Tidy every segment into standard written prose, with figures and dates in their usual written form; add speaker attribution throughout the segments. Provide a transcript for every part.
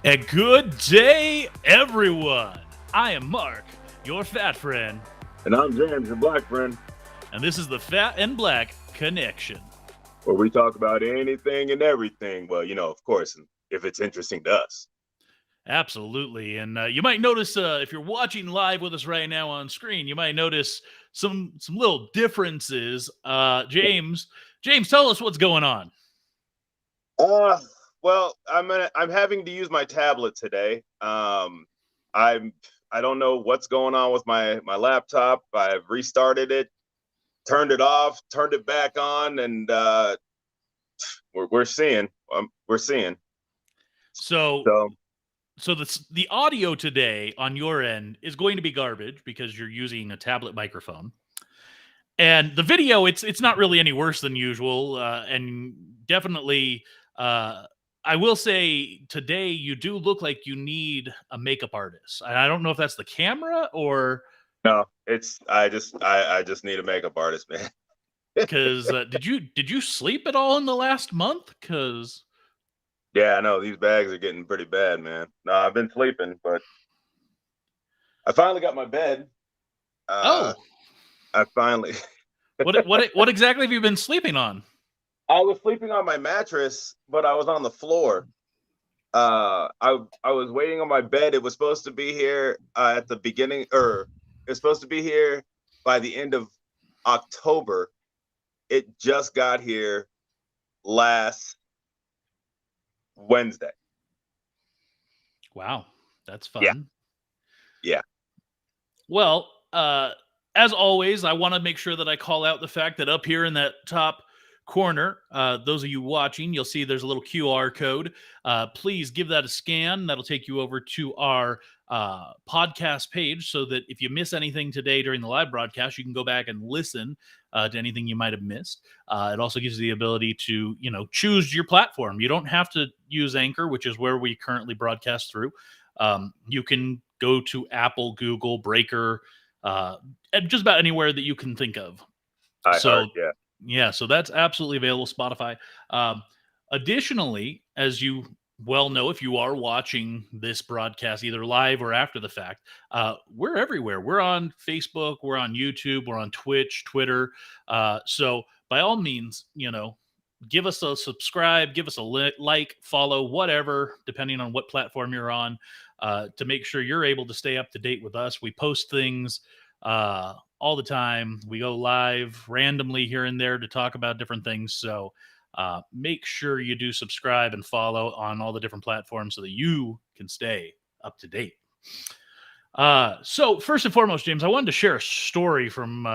Speaker 1: A good day, everyone. I am Mark, your fat friend,
Speaker 2: And I'm James, your black friend,
Speaker 1: and this is the Fat and Black Connection.
Speaker 2: where we talk about anything and everything. Well, of course, if it's interesting to us.
Speaker 1: Absolutely, and you might notice if you're watching live with us right now on screen, you might notice some little differences. James, tell us what's going on.
Speaker 2: Uh, I'm having to use my tablet today. I don't know what's going on with my laptop. I've restarted it, turned it off, turned it back on, and we're seeing. We're seeing.
Speaker 1: So,
Speaker 2: So
Speaker 1: so the audio today on your end is going to be garbage because you're using a tablet microphone. And the video, it's not really any worse than usual, and definitely, uh, I will say today you do look like you need a makeup artist. And I don't know if that's the camera or
Speaker 2: no, I just need a makeup artist, man.
Speaker 1: because did you sleep at all in the last month? Because
Speaker 2: Yeah, I know these bags are getting pretty bad, man. No, I've been sleeping, but I finally got my bed. Uh,
Speaker 1: oh,
Speaker 2: I finally.
Speaker 1: what exactly have you been sleeping on?
Speaker 2: I was sleeping on my mattress, but I was on the floor. I was waiting on my bed. It was supposed to be here at the beginning, or it's supposed to be here by the end of October. It just got here last Wednesday.
Speaker 1: Wow, that's
Speaker 2: Yeah,
Speaker 1: fun.
Speaker 2: yeah.
Speaker 1: Well, as always, I want to make sure that I call out the fact that up here in that top corner, those of you watching, you'll see there's a little QR code. Please give that a scan. That'll take you over to our podcast page so that if you miss anything today during the live broadcast, you can go back and listen to anything you might have missed. It also gives you the ability to, choose your platform. You don't have to use Anchor, which is where we currently broadcast through. You can go to Apple, Google, Breaker, and just about anywhere that you can think of.
Speaker 2: I heard.
Speaker 1: So,
Speaker 2: Yeah.
Speaker 1: yeah, so that's absolutely available. Spotify. Additionally, as you well know, if you are watching this broadcast either live or after the fact, we're everywhere. We're on Facebook, we're on YouTube, we're on Twitch, Twitter. So, by all means, give us a subscribe, give us a like, follow, whatever, depending on what platform you're on, to make sure you're able to stay up to date with us. We post things all the time. We go live randomly here and there to talk about different things. So make sure you do subscribe and follow on all the different platforms so that you can stay up to date. So first and foremost, James, I wanted to share a story from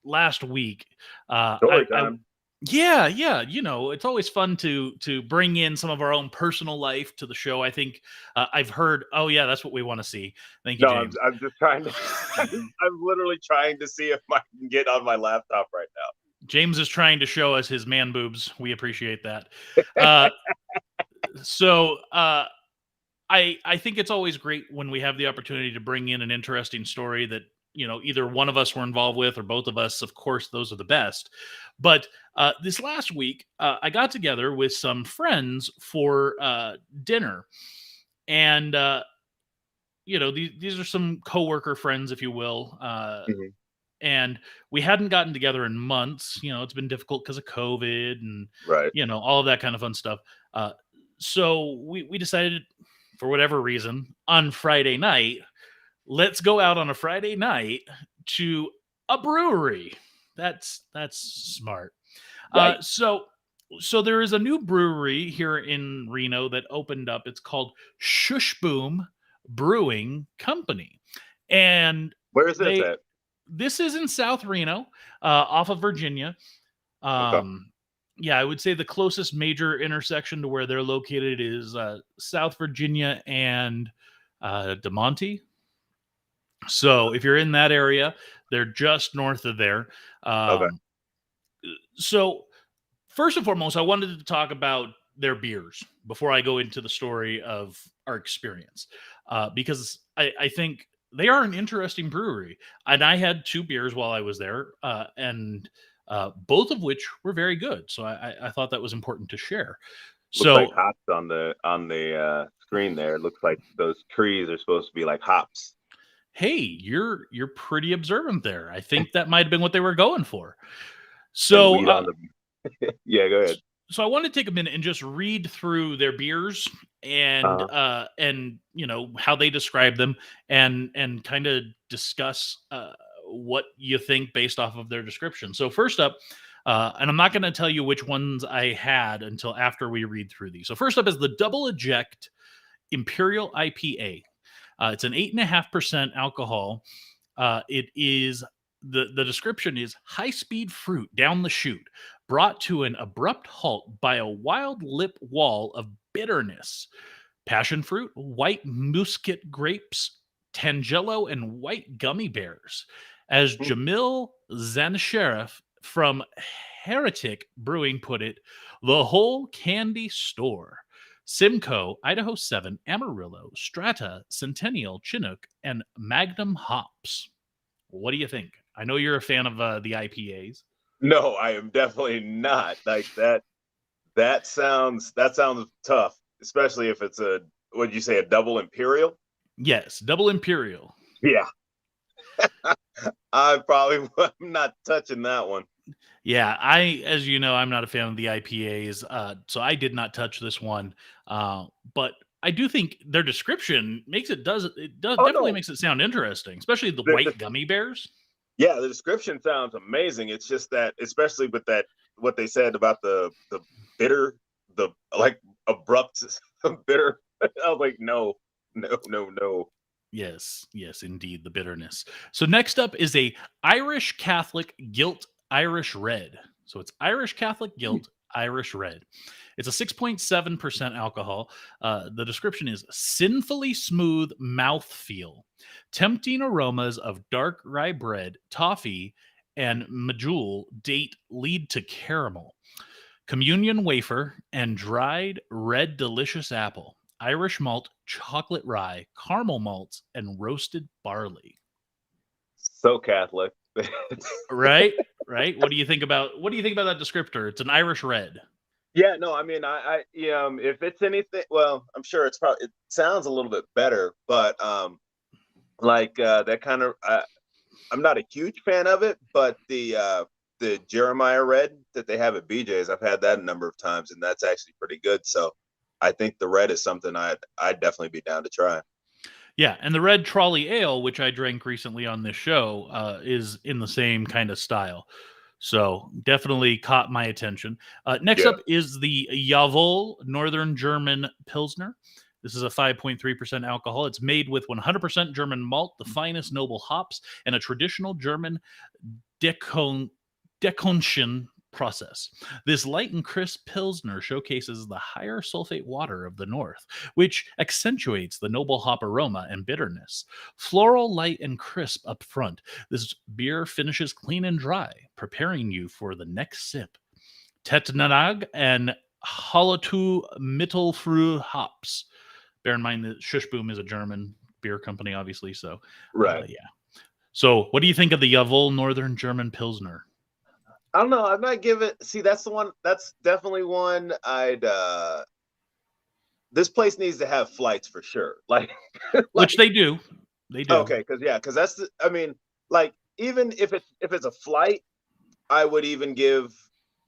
Speaker 1: last week.
Speaker 2: Story
Speaker 1: I
Speaker 2: time.
Speaker 1: yeah, it's always fun to bring in some of our own personal life to the show. I think I've heard. Oh yeah, that's what we want to see. Thank you,
Speaker 2: No, I'm,
Speaker 1: James.
Speaker 2: I'm just trying to. I'm literally trying to see if I can get on my laptop right
Speaker 1: James is trying to show us his man boobs. We appreciate that.
Speaker 2: now.
Speaker 1: Uh, so I think it's always great when we have the opportunity to bring in an interesting story that either one of us were involved with or both of us. Of course, those are the best. But this last week, I got together with some friends for dinner, and these are some coworker friends, if you will.
Speaker 2: Mhm.
Speaker 1: And we hadn't gotten together in months. It's been difficult because of COVID and
Speaker 2: Right.
Speaker 1: all of that kind of fun stuff. Uh, so we decided, for whatever reason, on Friday night, let's go out on a Friday night to a brewery. That's smart. Uh,
Speaker 2: Right.
Speaker 1: so so there is a new brewery here in Reno that opened up. It's called Schussboom Brewing Company, and
Speaker 2: Where is this
Speaker 1: they
Speaker 2: at?
Speaker 1: this is in South Reno, off of Virginia.
Speaker 2: Okay.
Speaker 1: Um, yeah, I would say the closest major intersection to where they're located is South Virginia and DeMonte. So if you're in that area, they're just north of there.
Speaker 2: Okay.
Speaker 1: Um, so first and foremost, I wanted to talk about their beers before I go into the story of our experience, because I think they are an interesting brewery, and I had two beers while I was there, and both of which were very good. So I thought that was important to share.
Speaker 2: Looks like
Speaker 1: So,
Speaker 2: hops on the screen there. It looks like those trees are supposed to be like hops.
Speaker 1: hey, you're pretty observant there. I think that might have been what they were going for.
Speaker 2: And
Speaker 1: So,
Speaker 2: weed on the yeah, go ahead.
Speaker 1: so I want to take a minute and just read through their beers
Speaker 2: Uh-huh.
Speaker 1: and how they describe them and kind of discuss what you think based off of their description. So first up, and I'm not going to tell you which ones I had until after we read through these. So first up is the Double Eject Imperial IPA. It's an 8.5% alcohol. It is the description is high speed fruit down the chute, brought to an abrupt halt by a wild lip wall of bitterness. Passion fruit, white muscat grapes, tangelo, and white gummy bears. As Jamil Zansharif from Heretic Brewing put it, the whole candy store. Simcoe, Idaho 7, Amarillo, Strata, Centennial, Chinook, and Magnum hops. What do you think? I know you're a fan of the IPAs.
Speaker 2: No, I am definitely not. Like that. That sounds tough, especially if it's a what did you say, a double imperial?
Speaker 1: Yes, double imperial.
Speaker 2: Yeah, I'm not touching that one.
Speaker 1: Yeah, as you know, I'm not a fan of the IPAs, so I did not touch this one. But I do think their description it does
Speaker 2: Oh
Speaker 1: definitely
Speaker 2: no,
Speaker 1: makes it sound interesting, especially the
Speaker 2: the
Speaker 1: white gummy bears.
Speaker 2: yeah, the description sounds amazing. It's just that, especially with that, what they said about the bitter, the like abrupt bitter. I was like, no, no, no, no.
Speaker 1: Yes, yes, indeed, the bitterness. So next up is a Irish Catholic Gilt Irish Red. So it's Irish Catholic Gilt Irish Red. It's a 6.7% alcohol. The description is sinfully smooth mouthfeel, tempting aromas of dark rye bread, toffee, and medjool date lead to caramel. Communion wafer and dried red delicious apple, Irish malt, chocolate rye, caramel malts, and roasted barley.
Speaker 2: So Catholic.
Speaker 1: Right? Right? What do you think about that descriptor? It's an Irish red.
Speaker 2: Yeah, no, I mean, if it's anything, well, I'm sure it sounds a little bit better, but like that kind of, I'm not a huge fan of it, but the Jeremiah Red that they have at BJ's, I've had that a number of times, and that's actually pretty good. So I think the red is something I'd definitely be down to try.
Speaker 1: Yeah, and the red trolley ale, which I drank recently on this show, is in the same kind of style. So definitely caught my attention. Next
Speaker 2: Yeah.
Speaker 1: up is the Jawohl Northern German Pilsner. This is a 5.3% alcohol. It's made with 100% German malt, the finest noble hops, and a traditional German Dekonchen process. This light and crisp Pilsner showcases the higher sulfate water of the North, which accentuates the noble hop aroma and bitterness. Floral, light, and crisp up front, this beer finishes clean and dry, preparing you for the next sip. Tetnanag and Halatu Mittelfrüh hops. Bear in mind that Schussboom is a German beer company, obviously. So,
Speaker 2: Right.
Speaker 1: yeah. So, what do you think of the Jawohl Northern German Pilsner?
Speaker 2: I don't know. I'm not giving. See, that's the one. That's definitely one I'd. This place needs to have flights for sure. Like,
Speaker 1: Which
Speaker 2: like
Speaker 1: they do. They do.
Speaker 2: okay, because that's the. I mean, like even if it's a flight, I would even give.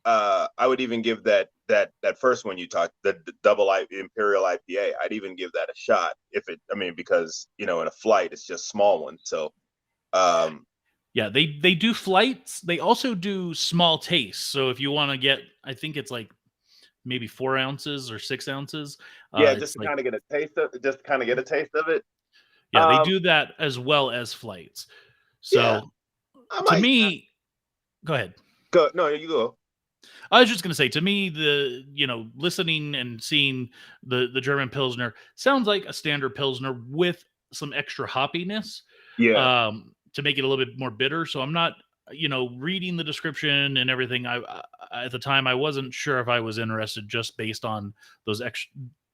Speaker 2: I would even give that first one you talked, the double Imperial IPA. I'd even give that a shot if it. I mean, because in a flight it's just small ones. So, um,
Speaker 1: Yeah, they do flights. They also do small tastes. So if you want to get, I think it's like maybe 4 ounces or 6 ounces.
Speaker 2: yeah, just
Speaker 1: It's
Speaker 2: to
Speaker 1: like
Speaker 2: kind of get a taste of, just to kind of get a taste of it.
Speaker 1: yeah, they
Speaker 2: Um,
Speaker 1: do that as well as flights.
Speaker 2: yeah,
Speaker 1: So
Speaker 2: I
Speaker 1: to
Speaker 2: might
Speaker 1: me, go ahead.
Speaker 2: go. No, you go.
Speaker 1: I was just going to say, to me, listening and seeing the German Pilsner sounds like a standard Pilsner with some extra hoppiness
Speaker 2: Yeah,
Speaker 1: to make it a little bit more bitter. So I'm not, reading the description and everything. At the time, I wasn't sure if I was interested just based on those extra.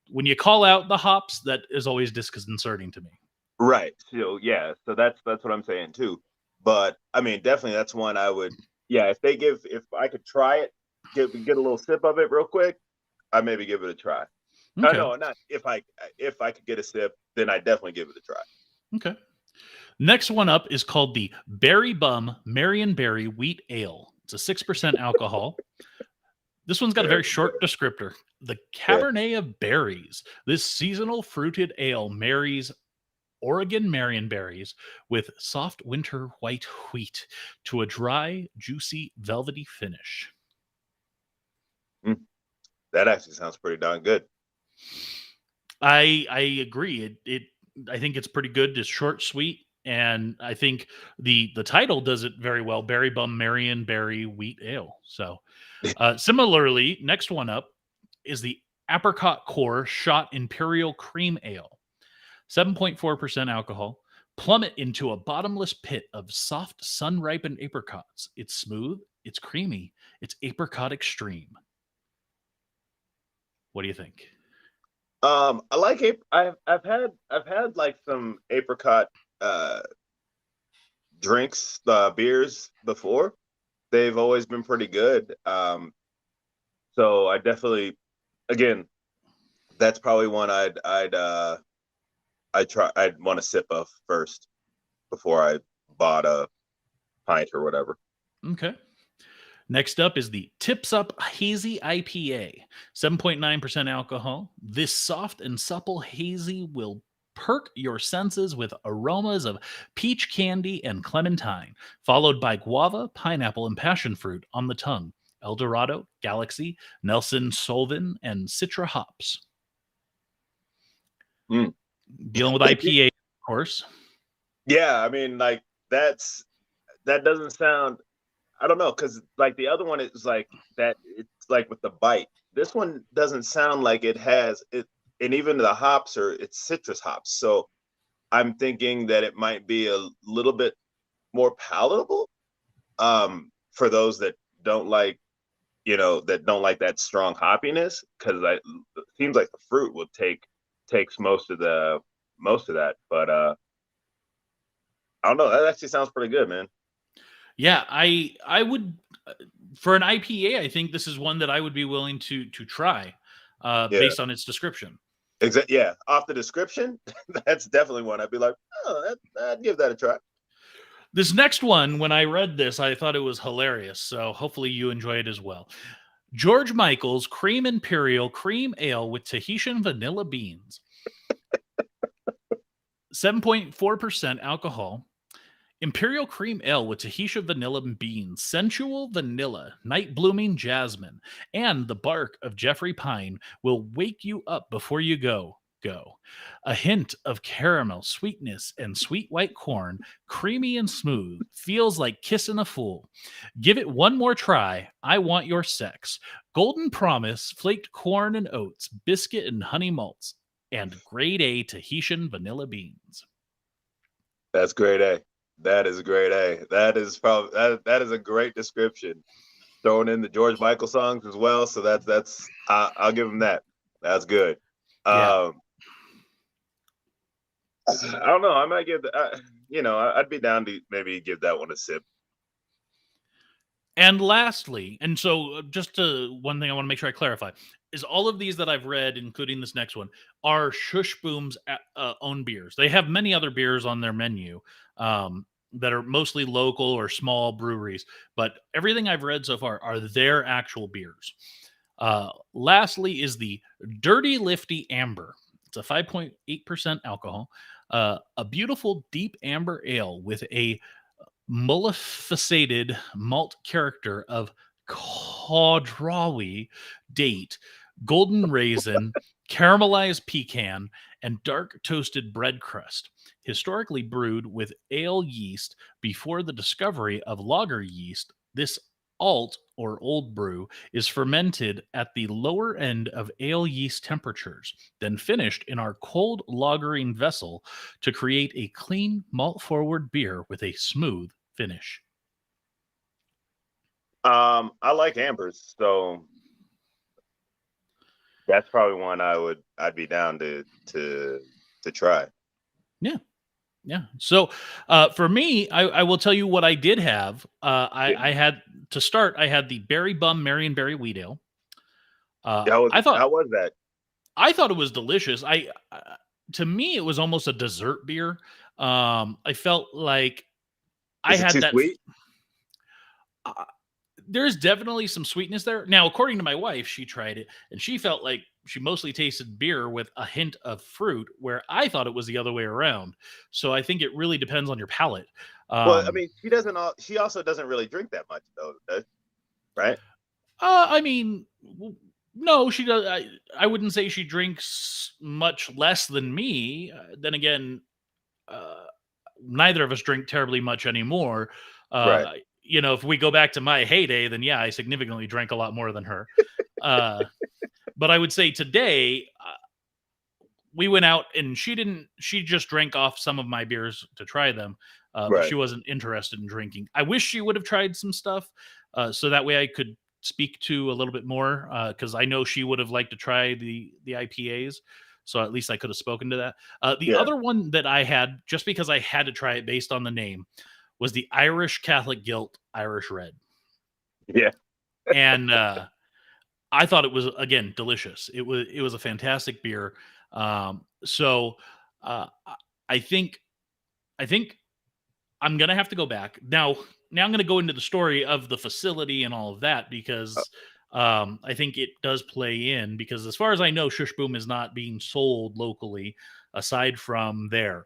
Speaker 1: When you call out the hops, that is always disconcerting to me.
Speaker 2: right. So yeah, so that's what I'm saying too. But I mean, definitely that's one I would. Yeah, if I could try it, get a little sip of it real quick. I maybe give it a try.
Speaker 1: Okay.
Speaker 2: No, not if I could get a sip, then I definitely give it a try.
Speaker 1: Okay. Next one up is called the Berry Bum Marion Berry Wheat Ale. It's a 6% alcohol. This one's got a very short descriptor. The Cabernet of Berries. This seasonal fruited ale marries Oregon Marionberries with soft winter white wheat to a dry, juicy, velvety finish.
Speaker 2: That actually sounds pretty darn good.
Speaker 1: I agree. I think it's pretty good. It's short, sweet, and I think the title does it very well. Berry Bum Marion Berry Wheat Ale. So similarly, next one up is the Apricot Core Shot Imperial Cream Ale. 7.4% alcohol. Plummet into a bottomless pit of soft, sun ripened apricots. It's smooth, it's creamy, it's apricot extreme. What do you think?
Speaker 2: I like I've had like some apricot drinks, beers before. They've always been pretty good. So I definitely, again, that's probably one I'd want to sip of first before I bought a pint or whatever.
Speaker 1: Okay. Next up is the Tips Up Hazy IPA, 7.9% alcohol. This soft and supple hazy will perk your senses with aromas of peach candy and clementine, followed by guava, pineapple, and passion fruit on the tongue. Eldorado, Galaxy, Nelson Sauvin, and Citra hops. Dealing with IPA, of course.
Speaker 2: Yeah, I mean, like that doesn't sound. I don't know, because like the other one is like that. It's like with the bite. This one doesn't sound like it has it, and even the hops it's citrus hops. So I'm thinking that it might be a little bit more palatable for those that don't like, that don't like that strong hoppiness, because it seems like the fruit will takes most of that. But I don't know. That actually sounds pretty good, man.
Speaker 1: Yeah, I would for an IPA. I think this is one that I would be willing to try, based on its description.
Speaker 2: Exactly. Yeah, off the description, that's definitely one I'd be like, oh, I'd give that a try.
Speaker 1: This next one, when I read this, I thought it was hilarious. So hopefully you enjoy it as well. George Michael's Cream Imperial Cream Ale with Tahitian vanilla beans. 7.4% alcohol. Imperial Cream Ale with Tahitian vanilla beans, sensual vanilla, night blooming jasmine, and the bark of Jeffrey Pine will wake you up before you go. A hint of caramel, sweetness, and sweet white corn, creamy and smooth, feels like kissing a fool. Give it one more try. I want your sex. Golden promise, flaked corn and oats, biscuit and honey malts, and grade A Tahitian vanilla beans.
Speaker 2: That's grade A. That is grade A. That is probably that is a great description. Throwing in the George Michael songs as well, so that's I'll give him that. That's good.
Speaker 1: Yeah.
Speaker 2: I don't know. I might give I'd be down to maybe give that one a sip.
Speaker 1: And lastly, and so just one thing I want to make sure I clarify is all of these that I've read, including this next one, are Schussboom's own beers. They have many other beers on their menu that are mostly local or small breweries, but everything I've read so far are their actual beers. Lastly is the Dirty Lifty Amber. It's a 5.8% alcohol, a beautiful deep amber ale with a maleficated malt character of Kaudrawi date, golden raisin, caramelized pecan, and dark toasted bread crust. Historically brewed with ale yeast before the discovery of lager yeast, this alt or old brew is fermented at the lower end of ale yeast temperatures, then finished in our cold lagering vessel to create a clean malt forward beer with a smooth finish.
Speaker 2: I like ambers, so that's probably one I'd be down to try.
Speaker 1: Yeah. So for me, I will tell you what I did have. I had to start. I had the Berry Bum Marion Berry Wheat Ale.
Speaker 2: How was
Speaker 1: I thought
Speaker 2: that?
Speaker 1: it was delicious. To me, it was almost a dessert beer. I felt like I
Speaker 2: Is it
Speaker 1: had
Speaker 2: too
Speaker 1: that.
Speaker 2: sweet?
Speaker 1: Uh, there's definitely some sweetness there. Now, according to my wife, she tried it and she felt like she mostly tasted beer with a hint of fruit, where I thought it was the other way around. So I think it really depends on your palate.
Speaker 2: Well, I
Speaker 1: Um,
Speaker 2: mean, she doesn't. She also doesn't really drink that much, though, right?
Speaker 1: I mean, no, she does. I wouldn't say she drinks much less than me. Then again, uh, neither of us drink terribly much anymore.
Speaker 2: Right.
Speaker 1: If we go back to my heyday, then yeah, I significantly drank a lot more than her. Uh, but I would say today, we went out and she just drank off some of my beers to try them, but
Speaker 2: Right.
Speaker 1: she wasn't interested in drinking. I wish she would have tried some stuff, so that way I could speak to a little bit more, because I know she would have liked to try the IPAs. So at least I could have spoken to that. The
Speaker 2: Yeah.
Speaker 1: other one that I had, just because I had to try it based on the name, was the Irish Catholic Guilt Irish Red.
Speaker 2: Yeah.
Speaker 1: And I thought it was, again, delicious. It was a fantastic beer. So I think I think I'm gonna have to go back now. Now I'm gonna go into the story of the facility and all of that,
Speaker 2: Uh,
Speaker 1: because I think it does play in, because as far as I know, Schussboom is not being sold locally aside from there.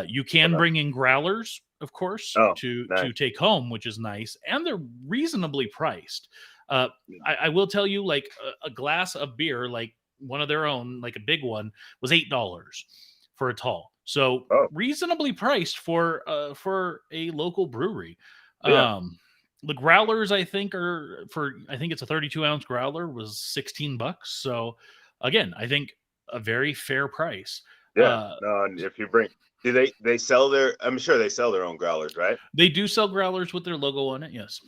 Speaker 1: You can
Speaker 2: okay.
Speaker 1: bring in growlers, of course,
Speaker 2: Oh,
Speaker 1: to
Speaker 2: nice.
Speaker 1: take home, which is nice, and they're reasonably priced. Uh, I will tell you, like a glass of beer, like one of their own, like a big one, was $8 for a tall. So
Speaker 2: Oh,
Speaker 1: reasonably priced for a local brewery.
Speaker 2: yeah.
Speaker 1: Um, the growlers, I think it's a 32-ounce growler, was $16. So again, I think a very fair price.
Speaker 2: Yeah. No, and if you bring, do they sell their? I'm sure they sell their own growlers, right?
Speaker 1: They do sell growlers with their logo on it, yes.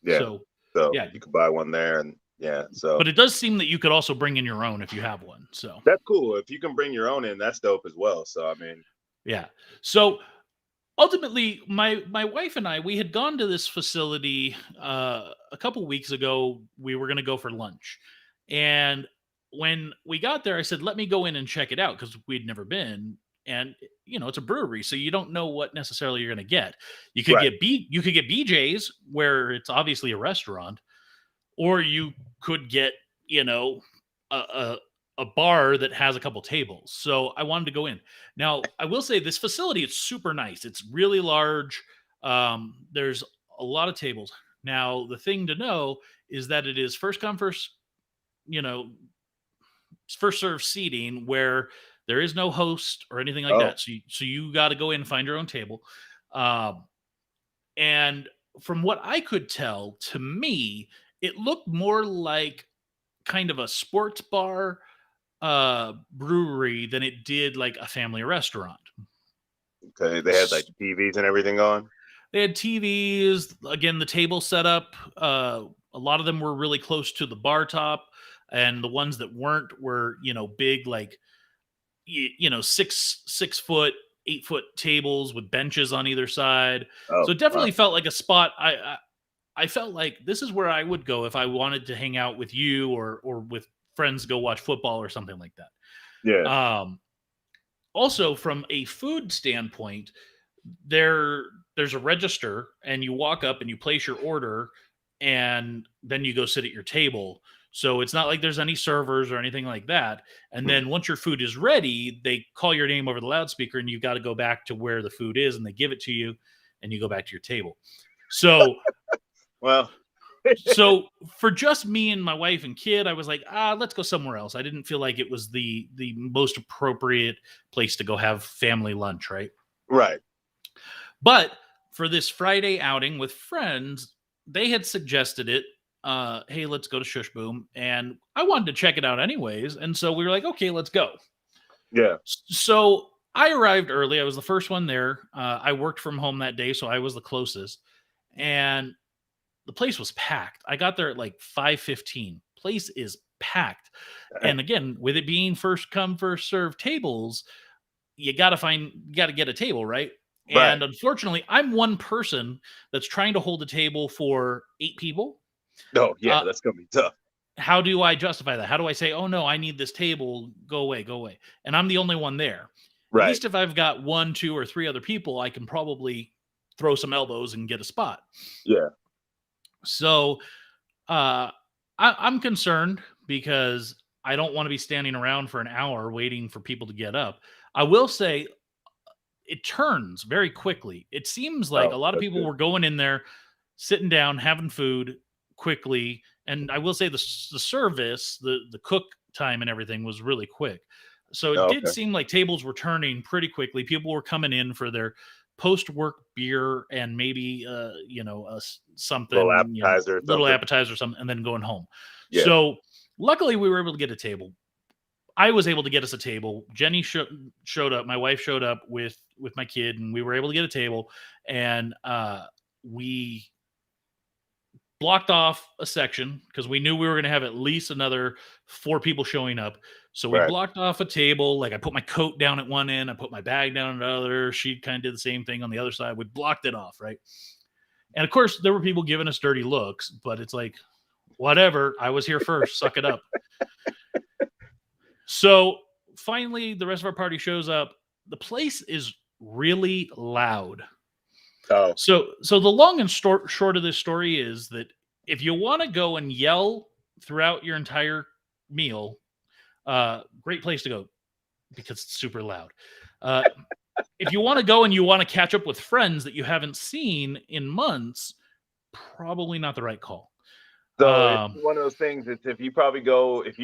Speaker 2: Yeah.
Speaker 1: So
Speaker 2: So
Speaker 1: yeah,
Speaker 2: you could buy one there, and yeah. So
Speaker 1: but it does seem that you could also bring in your own if you have one. So
Speaker 2: that's cool. If you can bring your own in, that's dope as well. So I mean,
Speaker 1: yeah. So ultimately, my wife and I, we had gone to this facility a couple weeks ago. We were going to go for lunch, and when we got there, I said, "Let me go in and check it out," because we'd never been. And it's a brewery, so you don't know what necessarily you're going to get.
Speaker 2: right.
Speaker 1: You could get BJ's, where it's obviously a restaurant, or you could get a, a a bar that has a couple tables. So I wanted to go in. Now I will say this facility, it's super nice. It's really large. There's a lot of tables. Now the thing to know is that it is first come you know first serve seating, where there is no host or anything like
Speaker 2: Oh,
Speaker 1: that. So you got to go in and find your own table. Um, and from what I could tell, to me, it looked more like kind of a sports bar brewery than it did like a family restaurant.
Speaker 2: okay. They had like TVs and everything on.
Speaker 1: They had TVs, again, the table setup. A lot of them were really close to the bar top, and the ones that weren't were, big, like, 6 foot, 8 foot tables with benches on either side. So
Speaker 2: Oh,
Speaker 1: it
Speaker 2: wow.
Speaker 1: definitely felt like a spot. I felt like this is where I would go if I wanted to hang out with you, or with friends, go watch football or something like that.
Speaker 2: Yeah.
Speaker 1: Also, from a food standpoint, there's a register, and you walk up and you place your order, and then you go sit at your table. So it's not like there's any servers or anything like that. And
Speaker 2: Hmm.
Speaker 1: then once your food is ready, they call your name over the loudspeaker, and you got to go back to where the food is, and they give it to you, and you go back to your table. So
Speaker 2: Well,
Speaker 1: so for just me and my wife and kid, I was like, let's go somewhere else. I didn't feel like it was the most appropriate place to go have family lunch, right?
Speaker 2: right.
Speaker 1: But for this Friday outing with friends, they had suggested it. Hey, let's go to Shushboom, and I wanted to check it out anyways. And so we were like, okay, let's go.
Speaker 2: Yeah.
Speaker 1: So I arrived early. I was the first one there. I worked from home that day, so I was the closest, and the place was packed. I got there at like 5:15. Place is packed. And again, with it being first come first serve tables, you got to get a table, right?
Speaker 2: Right.
Speaker 1: And unfortunately, I'm one person that's trying to hold a table for 8 people.
Speaker 2: No, yeah,
Speaker 1: Uh,
Speaker 2: that's gonna be tough.
Speaker 1: how do I justify that? How do I say, oh no, I need this table, go away, go away? And I'm the only one there. At
Speaker 2: Right.
Speaker 1: least if I've got 1, 2, or 3 other people, I can probably throw some elbows and get a spot.
Speaker 2: Yeah.
Speaker 1: So I'm concerned because I don't want to be standing around for an hour waiting for people to get up. I will say it turns very quickly. It seems like a
Speaker 2: Oh,
Speaker 1: lot of
Speaker 2: that's
Speaker 1: people
Speaker 2: good.
Speaker 1: were going in there, sitting down, having food quickly, and I will say the service, the cook time and everything was really quick. So it
Speaker 2: Oh,
Speaker 1: did
Speaker 2: okay.
Speaker 1: seem like tables were turning pretty quickly. People were coming in for their post work beer and maybe
Speaker 2: Little
Speaker 1: something,
Speaker 2: appetizer or
Speaker 1: little
Speaker 2: something.
Speaker 1: appetizer or something, and then going home.
Speaker 2: Yeah.
Speaker 1: So luckily we were able to get a table. I was able to get us a table. Jenny showed up. My wife showed up with my kid, and we were able to get a table. And we blocked off a section because we knew we were going to have at least another 4 people showing up. So we
Speaker 2: Right.
Speaker 1: blocked off a table. Like I put my coat down at one end, I put my bag down at the other. She kind of did the same thing on the other side. We blocked it off, right? And of course, there were people giving us dirty looks, but it's like, whatever. I was here first. Suck it up. So finally, the rest of our party shows up. The place is really loud.
Speaker 2: Oh,
Speaker 1: So the long and short of this story is that if you want to go and yell throughout your entire meal, great place to go because it's super loud. Uh, if you want to go and you want to catch up with friends that you haven't seen in months, probably not the right call.
Speaker 2: so it's one of those things. It's if you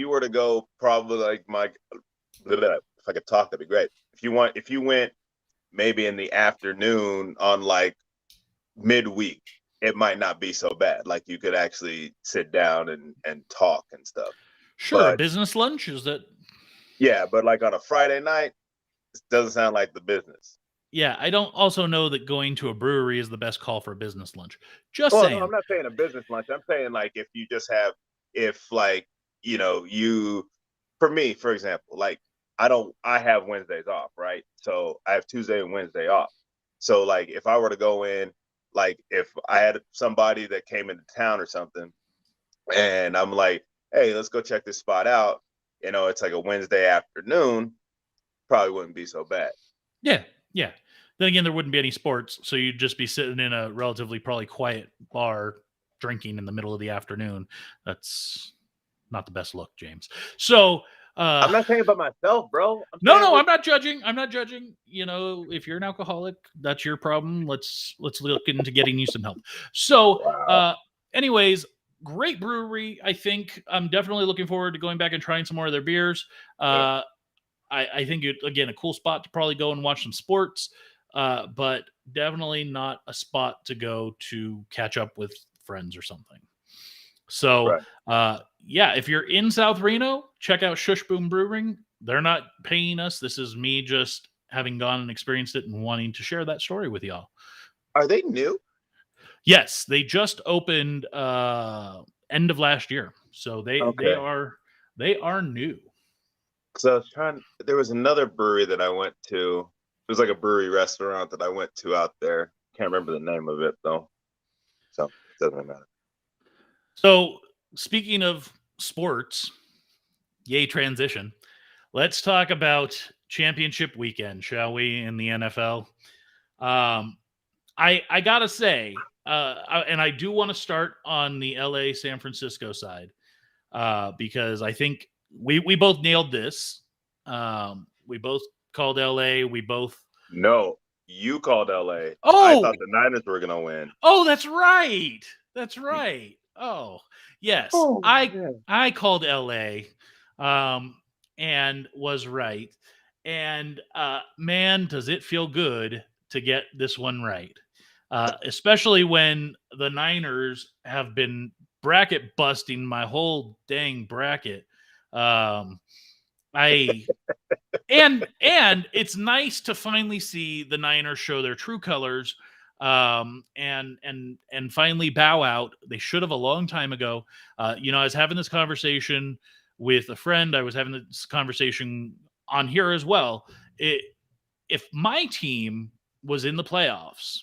Speaker 2: were to go, probably like if I could talk, that'd be great. If you went maybe in the afternoon on like midweek, it might not be so bad. Like you could actually sit down and talk and stuff.
Speaker 1: Sure, a
Speaker 2: But
Speaker 1: business lunch is that.
Speaker 2: yeah, but like on a Friday night, it doesn't sound like the business.
Speaker 1: Yeah, I don't also know that going to a brewery is the best call for a business lunch. Just
Speaker 2: Well, no, I'm
Speaker 1: saying.
Speaker 2: not saying a business lunch. I'm saying like if you just have, if like, you, for me, for example, like I have Wednesdays off, right? So I have Tuesday and Wednesday off. So like if I were to go in, like if I had somebody that came into town or something, and I'm like, hey, let's go check this spot out. It's like a Wednesday afternoon, probably wouldn't be so bad.
Speaker 1: Yeah, yeah. Then again, there wouldn't be any sports, so you'd just be sitting in a relatively probably quiet bar drinking in the middle of the afternoon. That's not the best look, James. So,
Speaker 2: I'm not saying about myself, bro. I'm
Speaker 1: no,
Speaker 2: saying
Speaker 1: I'm not judging. I'm not judging. If you're an alcoholic, that's your problem. Let's look into getting you some help. So,
Speaker 2: wow.
Speaker 1: anyways, great brewery. I think I'm definitely looking forward to going back and trying some more of their beers.
Speaker 2: Yeah.
Speaker 1: I think it again a cool spot to probably go and watch some sports, but definitely not a spot to go to catch up with friends or something. So,
Speaker 2: Right.
Speaker 1: yeah, if you're in South Reno, check out Schussboom Brewing. They're not paying us. This is me just having gone and experienced it and wanting to share that story with y'all.
Speaker 2: Are they new?
Speaker 1: Yes, they just opened end of last year, so
Speaker 2: Okay.
Speaker 1: they are new.
Speaker 2: So I was there was another brewery that I went to. It was like a brewery restaurant that I went to out there. Can't remember the name of it though. So it doesn't matter.
Speaker 1: So, speaking of sports, yay transition. Let's talk about championship weekend, shall we, in the NFL? Um, I gotta say, and I do want to start on the LA San Francisco side because I think we both nailed this. We both called LA. We both.
Speaker 2: No, you called LA. I
Speaker 1: Oh,
Speaker 2: thought the Niners were gonna win.
Speaker 1: oh, that's right. That's right. Oh, yes.
Speaker 2: Oh man.
Speaker 1: I called LA and was right. And man, does it feel good to get this one right. Especially when the Niners have been bracket busting my whole dang bracket. Um, I and it's nice to finally see the Niners show their true colors and finally bow out. They should have a long time ago. I was having this conversation with a friend. I was having this conversation on here as well. If my team was in the playoffs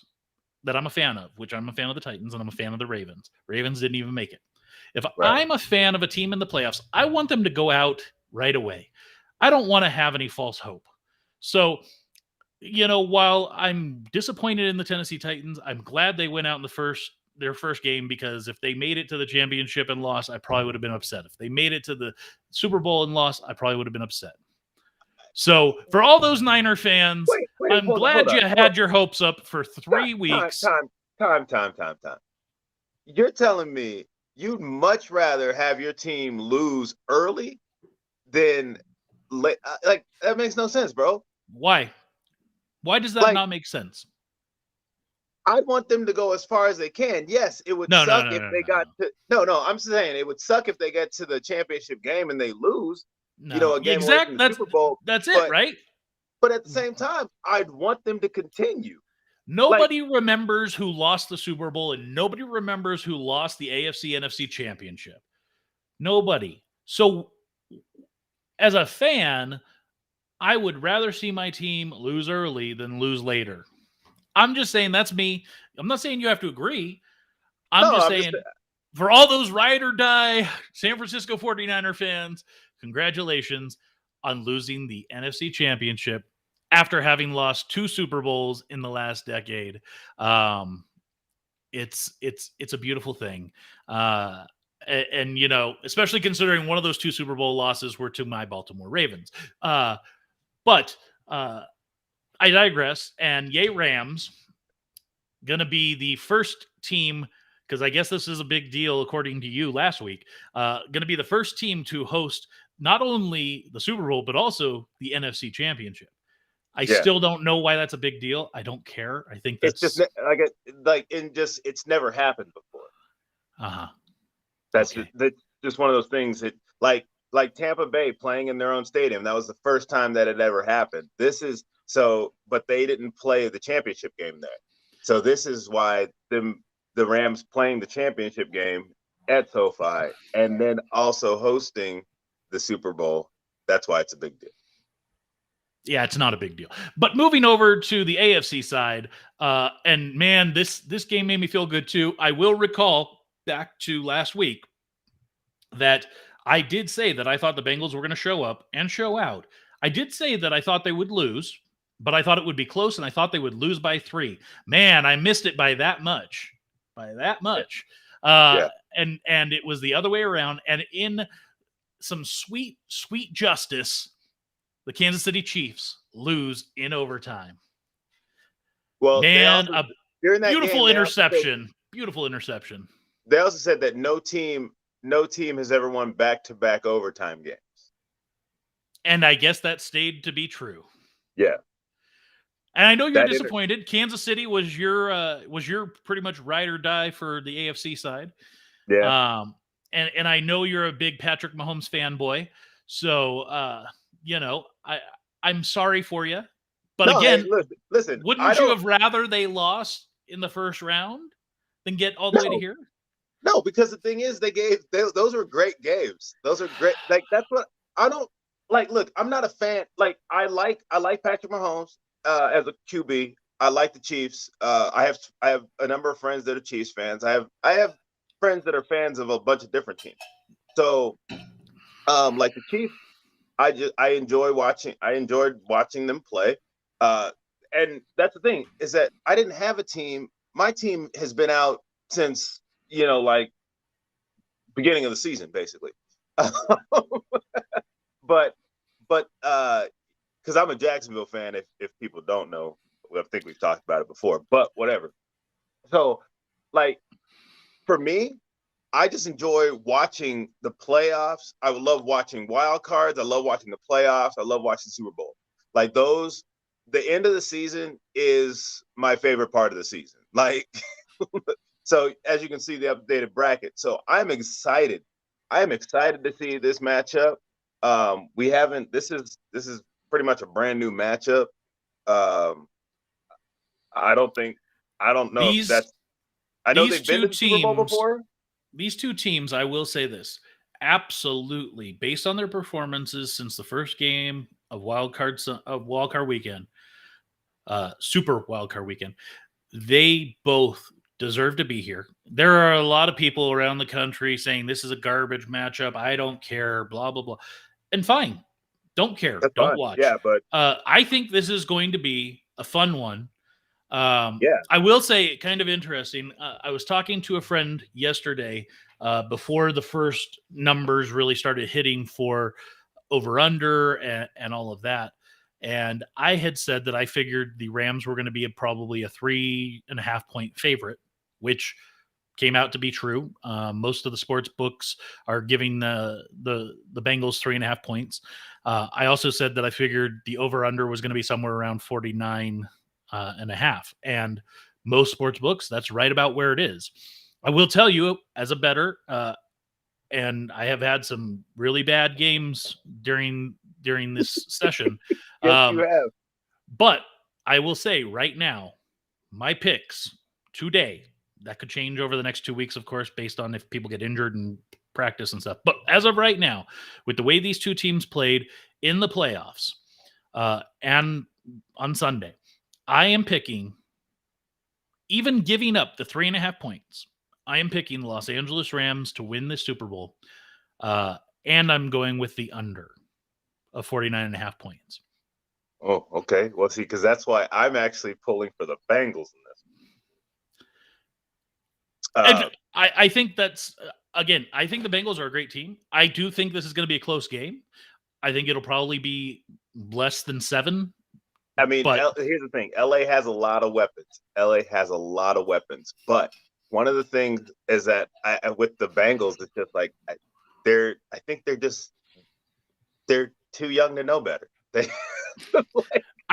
Speaker 1: that I'm a fan of, which I'm a fan of the Titans and I'm a fan of the Ravens. Ravens didn't even make it. If
Speaker 2: Right.
Speaker 1: I'm a fan of a team in the playoffs, I want them to go out right away. I don't want to have any false hope. So, while I'm disappointed in the Tennessee Titans, I'm glad they went out in their first game, because if they made it to the championship and lost, I probably would have been upset. If they made it to the Super Bowl and lost, I probably would have been upset. So for all those Niner fans,
Speaker 2: Wait,
Speaker 1: I'm
Speaker 2: hold
Speaker 1: glad you
Speaker 2: on.
Speaker 1: had your hopes up for 3 weeks.
Speaker 2: Time. You're telling me you'd much rather have your team lose early than late? Like, that makes no sense, bro.
Speaker 1: Why? Why does that
Speaker 2: Like,
Speaker 1: not make sense?
Speaker 2: I'd want them to go as far as they can. Yes, it would
Speaker 1: No.
Speaker 2: suck if they got to. No, I'm saying it would suck if they get to the championship game and they lose.
Speaker 1: No,
Speaker 2: A game away from the Super Bowl.
Speaker 1: That's it, right?
Speaker 2: But at the same time, I'd want them to continue.
Speaker 1: Nobody remembers who lost the Super Bowl, and nobody remembers who lost the AFC NFC championship. Nobody. So as a fan, I would rather see my team lose early than lose later. I'm just saying, that's me. I'm not saying you have to agree. I'm just saying, for all those ride or die San Francisco 49er fans, congratulations on losing the NFC championship after having lost 2 Super Bowls in the last decade. It's a beautiful thing. And especially considering one of those 2 Super Bowl losses were to my Baltimore Ravens. But I digress. And yay, Rams, going to be the first team, because I guess this is a big deal according to you last week, going to be the first team to host not only the Super Bowl, but also the NFC Championship. I still don't know why that's a big deal. I don't care. I think that's
Speaker 2: it's just it's never happened before. That's just one of those things that like Tampa Bay playing in their own stadium. That was the first time that it ever happened. But they didn't play the championship game there. So this is why the Rams playing the championship game at SoFi and then also hosting the Super Bowl. That's why it's a big deal.
Speaker 1: Yeah, it's not a big deal. But moving over to the AFC side, and man, this game made me feel good too. I will recall back to last week that I did say that I thought the Bengals were going to show up and show out. I did say that I thought they would lose, but I thought it would be close, and I thought they would lose by 3. Man, I missed it by that much. And it was the other way around. And in some sweet, sweet justice, the Kansas City Chiefs lose in overtime.
Speaker 2: Well,
Speaker 1: man,
Speaker 2: during that
Speaker 1: beautiful interception. Beautiful interception.
Speaker 2: They also said that no team has ever won back-to-back overtime games.
Speaker 1: And I guess that stayed to be true.
Speaker 2: Yeah.
Speaker 1: And I know you're disappointed. Kansas City was your pretty much ride or die for the AFC side.
Speaker 2: Yeah.
Speaker 1: And I know you're a big Patrick Mahomes fanboy. So I'm sorry for you. But again,
Speaker 2: listen,
Speaker 1: wouldn't you have rather they lost in the first round than get all the way to here?
Speaker 2: No, because the thing is, those were great games. Those are great. Like, that's what I don't like. Look, I'm not a fan. Like, I like Patrick Mahomes as a QB. I like the Chiefs. I have a number of friends that are Chiefs fans. I have friends that are fans of a bunch of different teams. So, like the Chiefs, I enjoyed watching them play. And that's the thing, is that I didn't have a team. My team has been out since, like beginning of the season, basically. but because I'm a Jacksonville fan, if people don't know, I think we've talked about it before, but whatever. So, like, for me, I just enjoy watching the playoffs. I love watching wild cards. I love watching the playoffs. I love watching Super Bowl. Like, those, the end of the season is my favorite part of the season. Like, so as you can see, the updated bracket. So I'm excited. I am excited to see this matchup. This is pretty much a brand new matchup. I don't know if that's, I know they've been to the Super Bowl before.
Speaker 1: These two teams, I will say this, absolutely, based on their performances since the first game of Wild Card Weekend, Super Wild Card Weekend, they both deserve to be here. There are a lot of people around the country saying this is a garbage matchup. I don't care, blah, blah, blah. And fine. Don't care.
Speaker 2: That's
Speaker 1: Don't
Speaker 2: fine.
Speaker 1: watch.
Speaker 2: Yeah, but
Speaker 1: I think this is going to be a fun one.
Speaker 2: yeah.
Speaker 1: I will say, kind of interesting. I was talking to a friend yesterday before the first numbers really started hitting for over under and all of that. And I had said that I figured the Rams were going to be probably a 3.5 point favorite, which came out to be true. Most of the sports books are giving the Bengals 3.5 points. I also said that I figured the over under was going to be somewhere around 49 and a half. And most sports books, that's right about where it is. I will tell you, as a bettor, and I have had some really bad games during this session.
Speaker 2: Yes, you have.
Speaker 1: But I will say right now, my picks today, that could change over the next 2 weeks, of course, based on if people get injured and practice and stuff. But as of right now, with the way these two teams played in the playoffs and on Sunday, I am picking, even giving up the 3.5 points, I am picking the Los Angeles Rams to win the Super Bowl. And I'm going with the under of 49.5 points.
Speaker 2: Oh, okay. Well, see, because that's why I'm actually pulling for the Bengals in this.
Speaker 1: I think that's, again, I think the Bengals are a great team. I do think this is going to be a close game. I think it'll probably be less than 7.
Speaker 2: I mean,
Speaker 1: but
Speaker 2: here's the thing. LA has a lot of weapons. But one of the things is that with the Bengals, it's just like I think they're too young to know better.
Speaker 1: I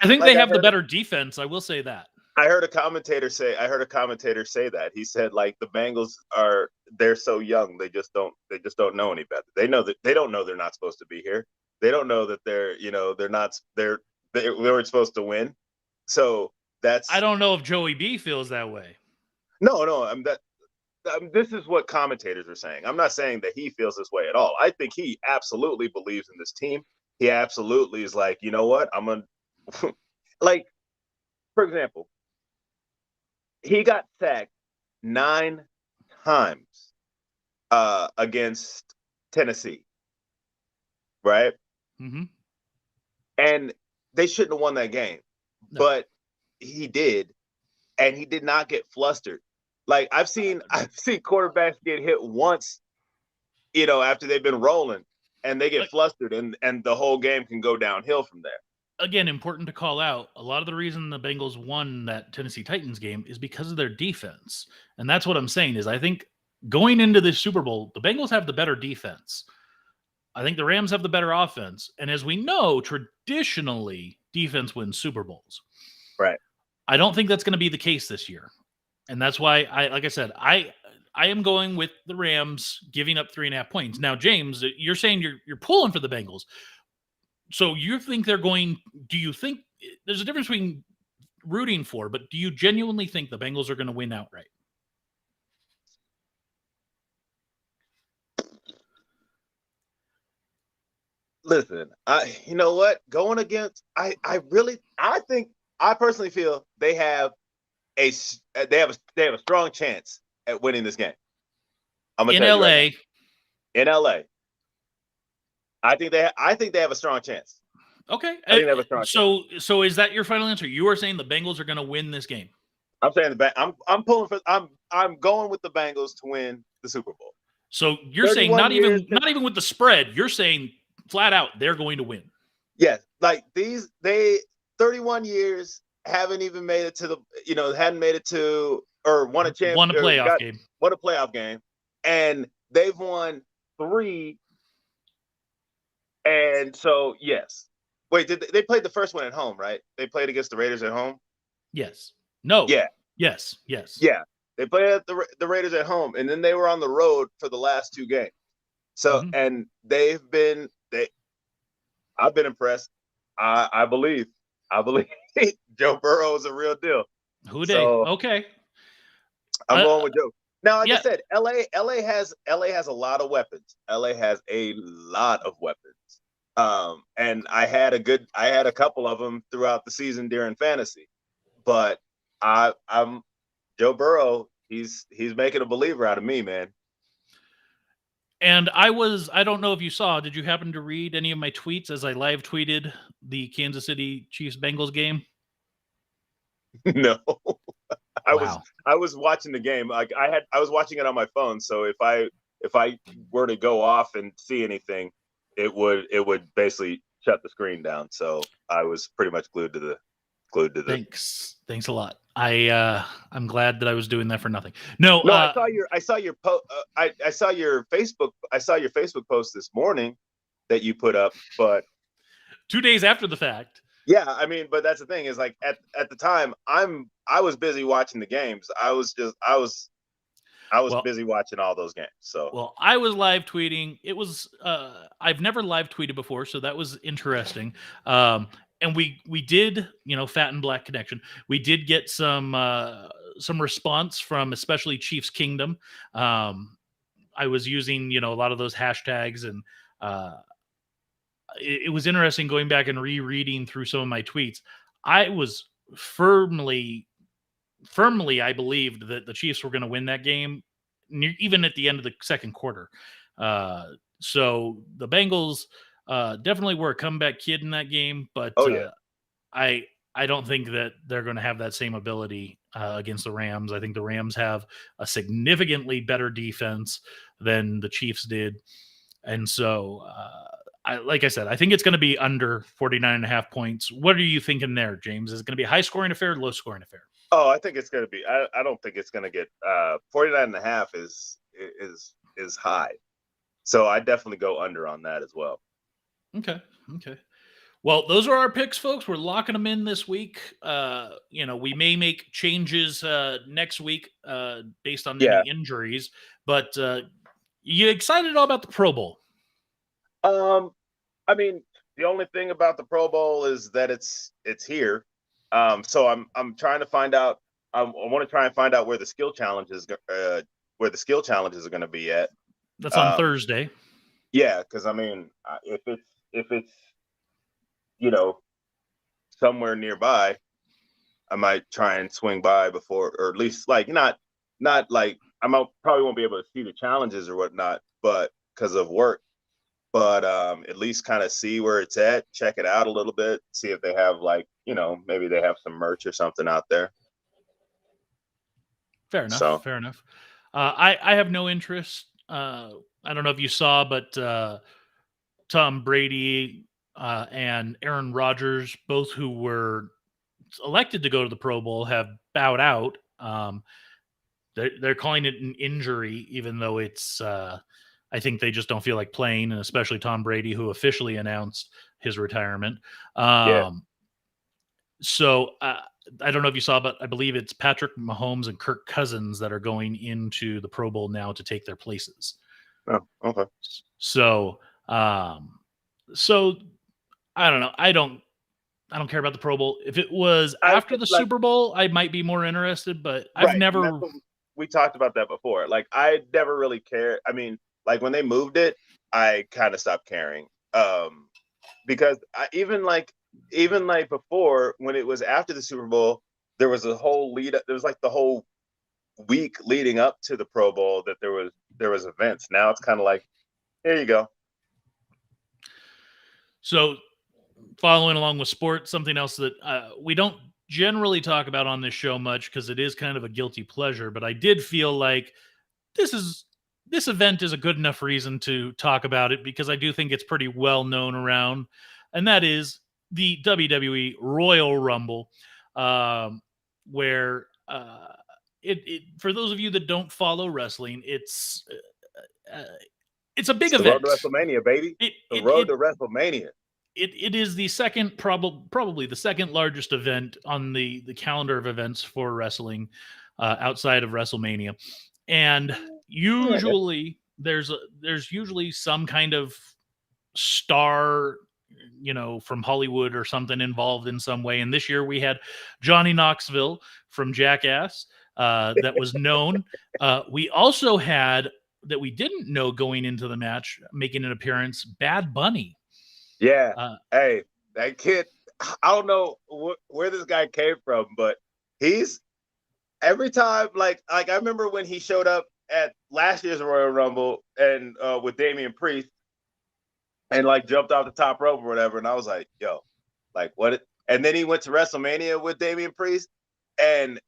Speaker 1: think they have the better defense. I will say that.
Speaker 2: I heard a commentator say that. He said, like, the Bengals they're so young, they just don't know any better. They know that they don't know they're not supposed to be here. They don't know that they weren't supposed to win. So
Speaker 1: I don't know if Joey B feels that way.
Speaker 2: No, this is what commentators are saying. I'm not saying that he feels this way at all. I think he absolutely believes in this team. He absolutely is like, you know what? I'm going to, like, for example, he got sacked 9 times against Tennessee, right?
Speaker 1: Mm-hmm.
Speaker 2: And they shouldn't have won that game, but he did, and he did not get flustered. Like, I've seen quarterbacks get hit once, after they've been rolling, and they get flustered, and the whole game can go downhill from there.
Speaker 1: Again, important to call out, a lot of the reason the Bengals won that Tennessee Titans game is because of their defense. And that's what I'm saying is I think going into this Super Bowl, the Bengals have the better defense. I think the Rams have the better offense. And as we know, traditionally, defense wins Super Bowls.
Speaker 2: Right.
Speaker 1: I don't think that's going to be the case this year. And that's why, like I said, I am going with the Rams giving up 3.5 points. Now, James, you're saying you're pulling for the Bengals. So you think do you think there's a difference between rooting for, but do you genuinely think the Bengals are going to win outright?
Speaker 2: Listen, you know what? Going against, I personally feel they have a strong chance at winning this game. I'm gonna tell you right now. In LA, I think they have a strong chance.
Speaker 1: Okay.
Speaker 2: I think they have a strong chance.
Speaker 1: So is that your final answer? You are saying the Bengals are going to win this game?
Speaker 2: I'm saying I'm going with the Bengals to win the Super Bowl.
Speaker 1: So you're saying not even with the spread, you're saying flat out they're going to win.
Speaker 2: Yes, like they 31 years haven't even made it to hadn't made it to or won a
Speaker 1: playoff game.
Speaker 2: Won a playoff game, and they've won 3. And so, yes. Wait, they played the first one at home, right? They played against the Raiders at home?
Speaker 1: Yes. No.
Speaker 2: Yeah.
Speaker 1: Yes.
Speaker 2: Yeah. They played at the Raiders at home, and then they were on the road for the last 2 games. So, and I've been impressed. I believe Joe Burrow is a real deal.
Speaker 1: Okay.
Speaker 2: I'm going with Joe. Now, like I said, LA has a lot of weapons. LA has a lot of weapons. And I had a couple of them throughout the season during fantasy. But I'm Joe Burrow, he's making a believer out of me, man.
Speaker 1: And I don't know if you saw, did you happen to read any of my tweets as I live tweeted the Kansas City Chiefs Bengals game?
Speaker 2: No. I
Speaker 1: Wow.
Speaker 2: was watching the game. Like I was watching it on my phone. So if I were to go off and see anything, it would basically shut the screen down. So I was pretty much glued to the.
Speaker 1: Thanks a lot. I'm glad that I was doing that for nothing. No,
Speaker 2: No, I saw your I saw your Facebook post this morning that you put up, but
Speaker 1: 2 days after the fact.
Speaker 2: yeah, I mean, but that's the thing is like at the time I was busy watching the games. I was busy watching all those games. So
Speaker 1: well, I was live tweeting. It was I've never live tweeted before, so that was interesting. And we did, Fat and Black Connection. We did get some response from especially Chiefs Kingdom. I was using, a lot of those hashtags, and it was interesting going back and rereading through some of my tweets. I was firmly, I believed that the Chiefs were going to win that game, even at the end of the second quarter. So the Bengals definitely were a comeback kid in that game, but I don't think that they're going to have that same ability against the Rams. I think the Rams have a significantly better defense than the Chiefs did. And so, like I said, I think it's going to be under 49.5 points. What are you thinking there, James? Is it going to be a high-scoring affair or low-scoring affair?
Speaker 2: Oh, I think it's going to be. I don't think it's going to get 49.5 is high. So I definitely go under on that as well.
Speaker 1: Okay. Well, those are our picks, folks. We're locking them in this week. We may make changes next week based on any injuries. But you excited at all about the Pro Bowl?
Speaker 2: I mean, the only thing about the Pro Bowl is that it's here. So I'm trying to find out. I want to try and find out where the skill challenges are going to be at.
Speaker 1: That's on Thursday.
Speaker 2: Yeah, because I mean, if it's somewhere nearby, I might try and swing by before, or at least like not like probably won't be able to see the challenges or whatnot, but because of work. But at least kind of see where it's at, check it out a little bit, see if they have maybe they have some merch or something out there.
Speaker 1: Fair enough. I have no interest. I don't know if you saw, but Tom Brady and Aaron Rodgers, both who were elected to go to the Pro Bowl, have bowed out. They're calling it an injury, even though it's I think they just don't feel like playing, and especially Tom Brady, who officially announced his retirement. So I don't know if you saw, but I believe it's Patrick Mahomes and Kirk Cousins that are going into the Pro Bowl now to take their places.
Speaker 2: Oh, okay.
Speaker 1: So I don't know. I don't care about the Pro Bowl. If it was after the Super Bowl, I might be more interested, but I've never.
Speaker 2: We talked about that before. Like, I never really cared. I mean, like when they moved it, I kind of stopped caring. Because even before, when it was after the Super Bowl, there was a whole lead up. There was like the whole week leading up to the Pro Bowl that there was events. Now it's kind of like, here you go.
Speaker 1: So, following along with sports, something else that we don't generally talk about on this show much because it is kind of a guilty pleasure, but I did feel like this event is a good enough reason to talk about it because I do think it's pretty well known around, and that is the WWE Royal Rumble, where it for those of you that don't follow wrestling, it's a big event.
Speaker 2: The road to WrestleMania, baby. The road to WrestleMania.
Speaker 1: It is the second, probably the second largest event on the calendar of events for wrestling outside of WrestleMania, and usually there's usually some kind of star, from Hollywood or something involved in some way. And this year we had Johnny Knoxville from Jackass that was known. We also had, that we didn't know going into the match, making an appearance, Bad Bunny.
Speaker 2: Yeah. Hey, that kid, I don't know where this guy came from, but he's every time, like I remember when he showed up at last year's Royal Rumble and with Damian Priest and like jumped off the top rope or whatever, and I was like, yo, like what? And then he went to WrestleMania with Damian Priest and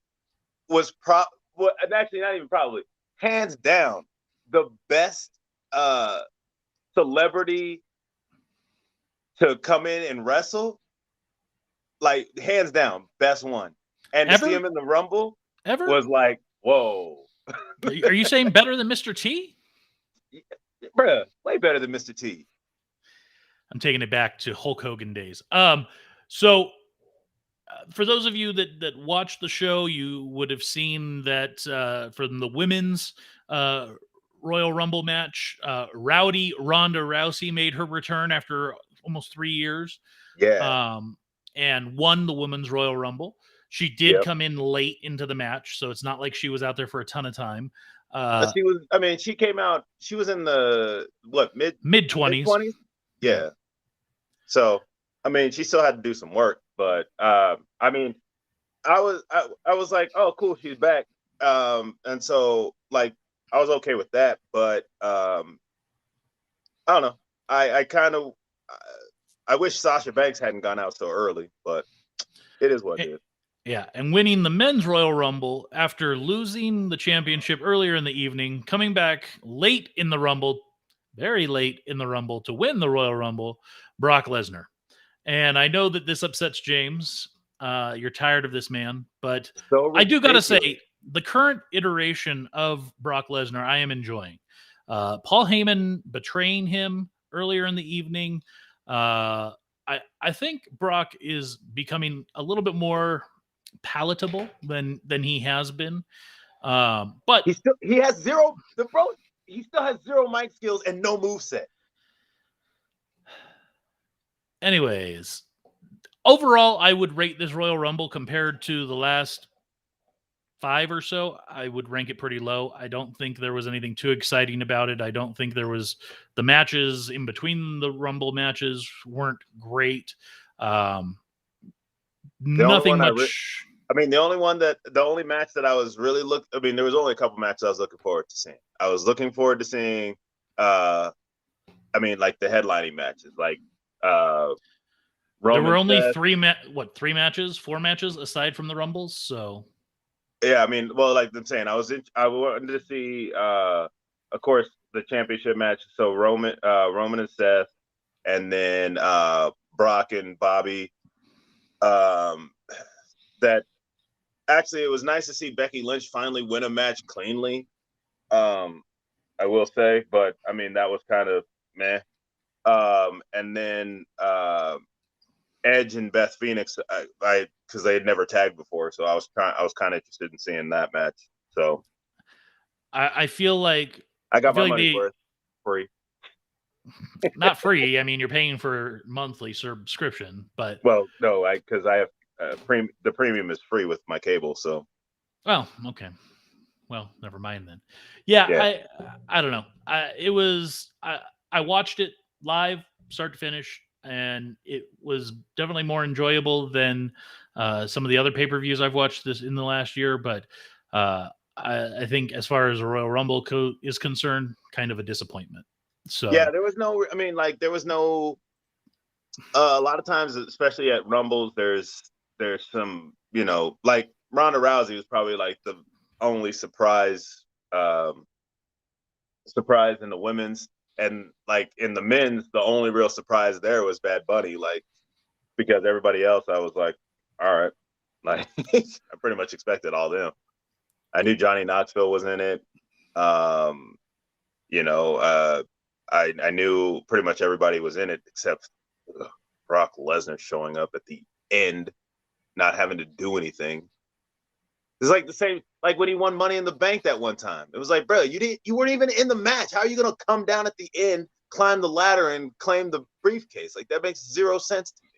Speaker 2: was and actually not even probably, hands down, the best celebrity to come in and wrestle. Like hands down, best one. And
Speaker 1: Ever?
Speaker 2: to see him in the Rumble
Speaker 1: Ever?
Speaker 2: was like, whoa.
Speaker 1: Are you saying better than Mr. T?
Speaker 2: Bruh, way better than Mr. T.
Speaker 1: I'm taking it back to Hulk Hogan days. So for those of you that watched the show, you would have seen that from the women's Royal Rumble match, Rowdy Ronda Rousey made her return after almost 3 years.
Speaker 2: Yeah.
Speaker 1: And won the women's Royal Rumble. She did come in late into the match, so it's not like she was out there for a ton of time.
Speaker 2: She was, I mean, she came out, she was in the, what, mid-20s? Yeah. So, I mean, she still had to do some work, but, I mean, I was like, oh, cool, she's back. And so, like, I was okay with that, but, I don't know. I kind of, I wish Sasha Banks hadn't gone out so early, but it is what it is.
Speaker 1: Yeah, and winning the men's Royal Rumble after losing the championship earlier in the evening, coming back late in the Rumble, very late in the Rumble to win the Royal Rumble, Brock Lesnar. And I know that this upsets James. You're tired of this man, but so I do got to say, the current iteration of Brock Lesnar, I am enjoying. Paul Heyman betraying him earlier in the evening. I think Brock is becoming a little bit more palatable than he has been. But
Speaker 2: he still has zero mic skills and no moveset.
Speaker 1: Anyways, overall, I would rate this Royal Rumble compared to the last 5 or so. I would rank it pretty low. I don't think there was anything too exciting about it. I don't think there was, the matches in between the Rumble matches weren't great. Nothing much.
Speaker 2: The only match that I was really there was only a couple matches I was looking forward to seeing. I was looking forward to seeing, like the headlining matches, like Roman.
Speaker 1: There were only 4 matches aside from the Rumbles. So
Speaker 2: yeah, like I'm saying, I wanted to see, of course, the championship match. So Roman and Seth, and then Brock and Bobby. That actually, it was nice to see Becky Lynch finally win a match cleanly. I will say, but that was kind of meh. And then Edge and Beth Phoenix, because they had never tagged before, so I was kind of interested in seeing that match. So
Speaker 1: I feel like
Speaker 2: I got my money worth free.
Speaker 1: Not free. You're paying for monthly subscription, but
Speaker 2: no, because I have the premium is free with my cable. So,
Speaker 1: well, okay, well, never mind then. Yeah. I don't know. I watched it live, start to finish, and it was definitely more enjoyable than some of the other pay-per-views I've watched this in the last year. But I think as far as a Royal Rumble is concerned, kind of a disappointment. So
Speaker 2: yeah, there was no. There was no. A lot of times, especially at Rumbles, there's some, like Ronda Rousey was probably like the only surprise in the women's, and like in the men's, the only real surprise there was Bad Bunny, like, because everybody else, I was like, all right, like I pretty much expected all them. I knew Johnny Knoxville was in it. I knew pretty much everybody was in it except Brock Lesnar showing up at the end, not having to do anything. It's like the same, like when he won Money in the Bank that one time. It was like, bro, you weren't even in the match. How are you gonna come down at the end, climb the ladder, and claim the briefcase? Like, that makes zero sense to me.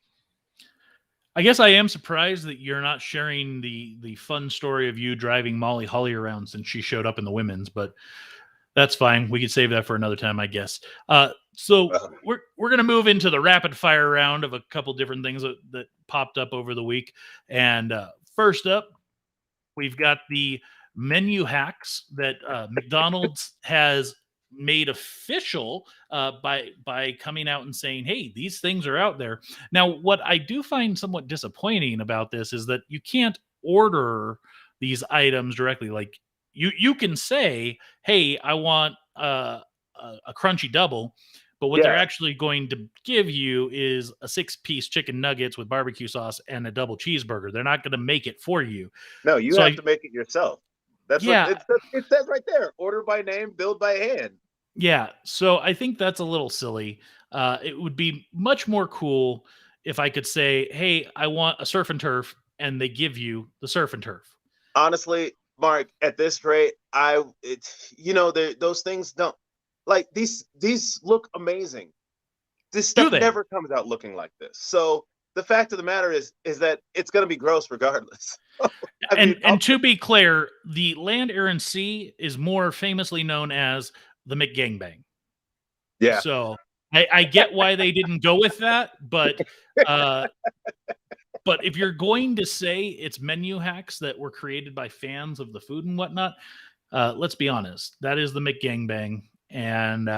Speaker 1: I guess I am surprised that you're not sharing the fun story of you driving Molly Holly around since she showed up in the women's, but that's fine. We could save that for another time, I guess. So we're going to move into the rapid fire round of a couple different things that popped up over the week. And first up, We've got the menu hacks that McDonald's has made official by coming out and saying, "Hey, these things are out there." Now, what I do find somewhat disappointing about this is that you can't order these items directly. Like you can say, "Hey, I want a crunchy double." But what they're
Speaker 2: Yeah.
Speaker 1: actually going to give you is a 6-piece chicken nuggets with barbecue sauce and a double cheeseburger. They're not going to make it for you.
Speaker 2: No, you
Speaker 1: So
Speaker 2: have
Speaker 1: I,
Speaker 2: to make it yourself. That's what
Speaker 1: yeah,
Speaker 2: it says right there. Order by name, build by hand.
Speaker 1: yeah. So I think that's a little silly. It would be much more cool if I could say, "Hey, I want a surf and turf," and they give you the surf and turf.
Speaker 2: Honestly, Mark, at this rate, those things don't like these look amazing. This
Speaker 1: Do
Speaker 2: stuff
Speaker 1: they?
Speaker 2: never comes out looking like this. So the fact of the matter is that it's going to be gross regardless. I mean,
Speaker 1: And to be clear, the land, air, and sea is more famously known as the McGangbang.
Speaker 2: yeah,
Speaker 1: So I get why they didn't go with that, uh, but if you're going to say it's menu hacks that were created by fans of the food and whatnot, let's be honest, that is the McGangbang, and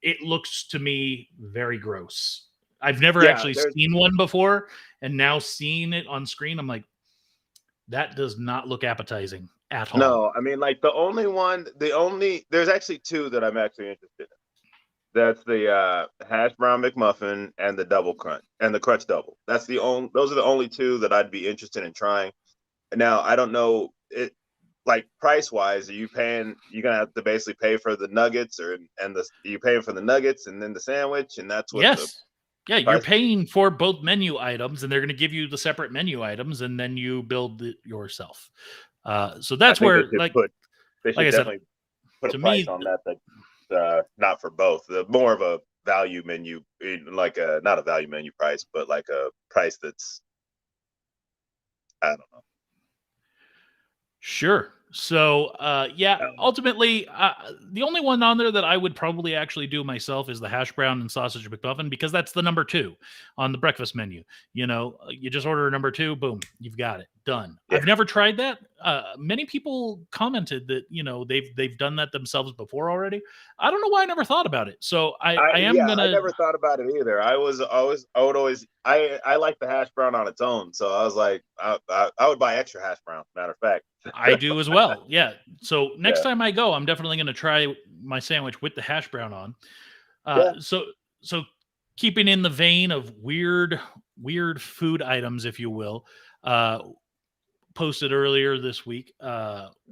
Speaker 1: it looks to me very gross. I've never
Speaker 2: yeah.
Speaker 1: actually
Speaker 2: There's
Speaker 1: seen one before, and now seeing it on screen, I'm like, that does not look appetizing at all.
Speaker 2: no. I mean, like there's actually two that I'm actually interested in. That's the hash brown McMuffin and the double crunch and the crunch double. Those are the only two that I'd be interested in trying. Now I don't know it like price wise. Are you paying? You're gonna have to basically pay for the nuggets, you paying for the nuggets and then the sandwich, and that's what the
Speaker 1: Yes. Yeah, you're
Speaker 2: price.
Speaker 1: paying for both menu items, and they're going to give you the separate menu items, and then you build it yourself. So
Speaker 2: I
Speaker 1: that's
Speaker 2: think
Speaker 1: where,
Speaker 2: they
Speaker 1: like
Speaker 2: should
Speaker 1: I said,
Speaker 2: definitely put a
Speaker 1: to
Speaker 2: price
Speaker 1: me,
Speaker 2: on that. Not for both. The more of a value menu, like a not a value menu price, but like a price that's I don't know.
Speaker 1: sure. So, yeah,
Speaker 2: Um,
Speaker 1: ultimately, the only one on there that I would probably actually do myself is the hash brown and sausage McMuffin because that's the number two on the breakfast menu. You just order a number two, boom, you've got it done.
Speaker 2: yeah.
Speaker 1: I've never tried that. Many people commented that they've done that themselves before already. I don't know why I never thought about it. So I am
Speaker 2: I
Speaker 1: gonna.
Speaker 2: never thought about it either. I like the hash brown on its own, so I was like, I would buy extra hash brown. Matter of fact,
Speaker 1: I do as well. Yeah. So next
Speaker 2: yeah,
Speaker 1: time I go, I'm definitely going to try my sandwich with the hash brown on. Uh,
Speaker 2: yeah.
Speaker 1: so so keeping in the vein of weird food items, if you will, uh, posted earlier this week.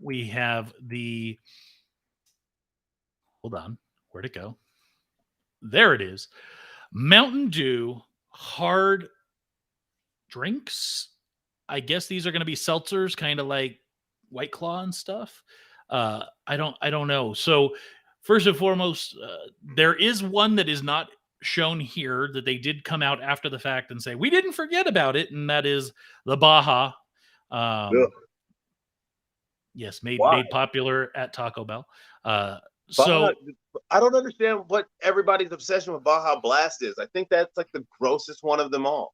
Speaker 1: We have the hold on, where'd it go? There it is. Mountain Dew hard drinks. I guess these are going to be seltzers, kind of like White Claw and stuff. I don't know. So first and foremost, there is one that is not shown here that they did come out after the fact and say we didn't forget about it, and that is the Baja.
Speaker 2: Ugh.
Speaker 1: Um, yes,
Speaker 2: Why?
Speaker 1: made popular at Taco Bell. Uh,
Speaker 2: Baja,
Speaker 1: so
Speaker 2: I don't understand what everybody's obsession with Baja Blast is. I think that's like the grossest one of them all.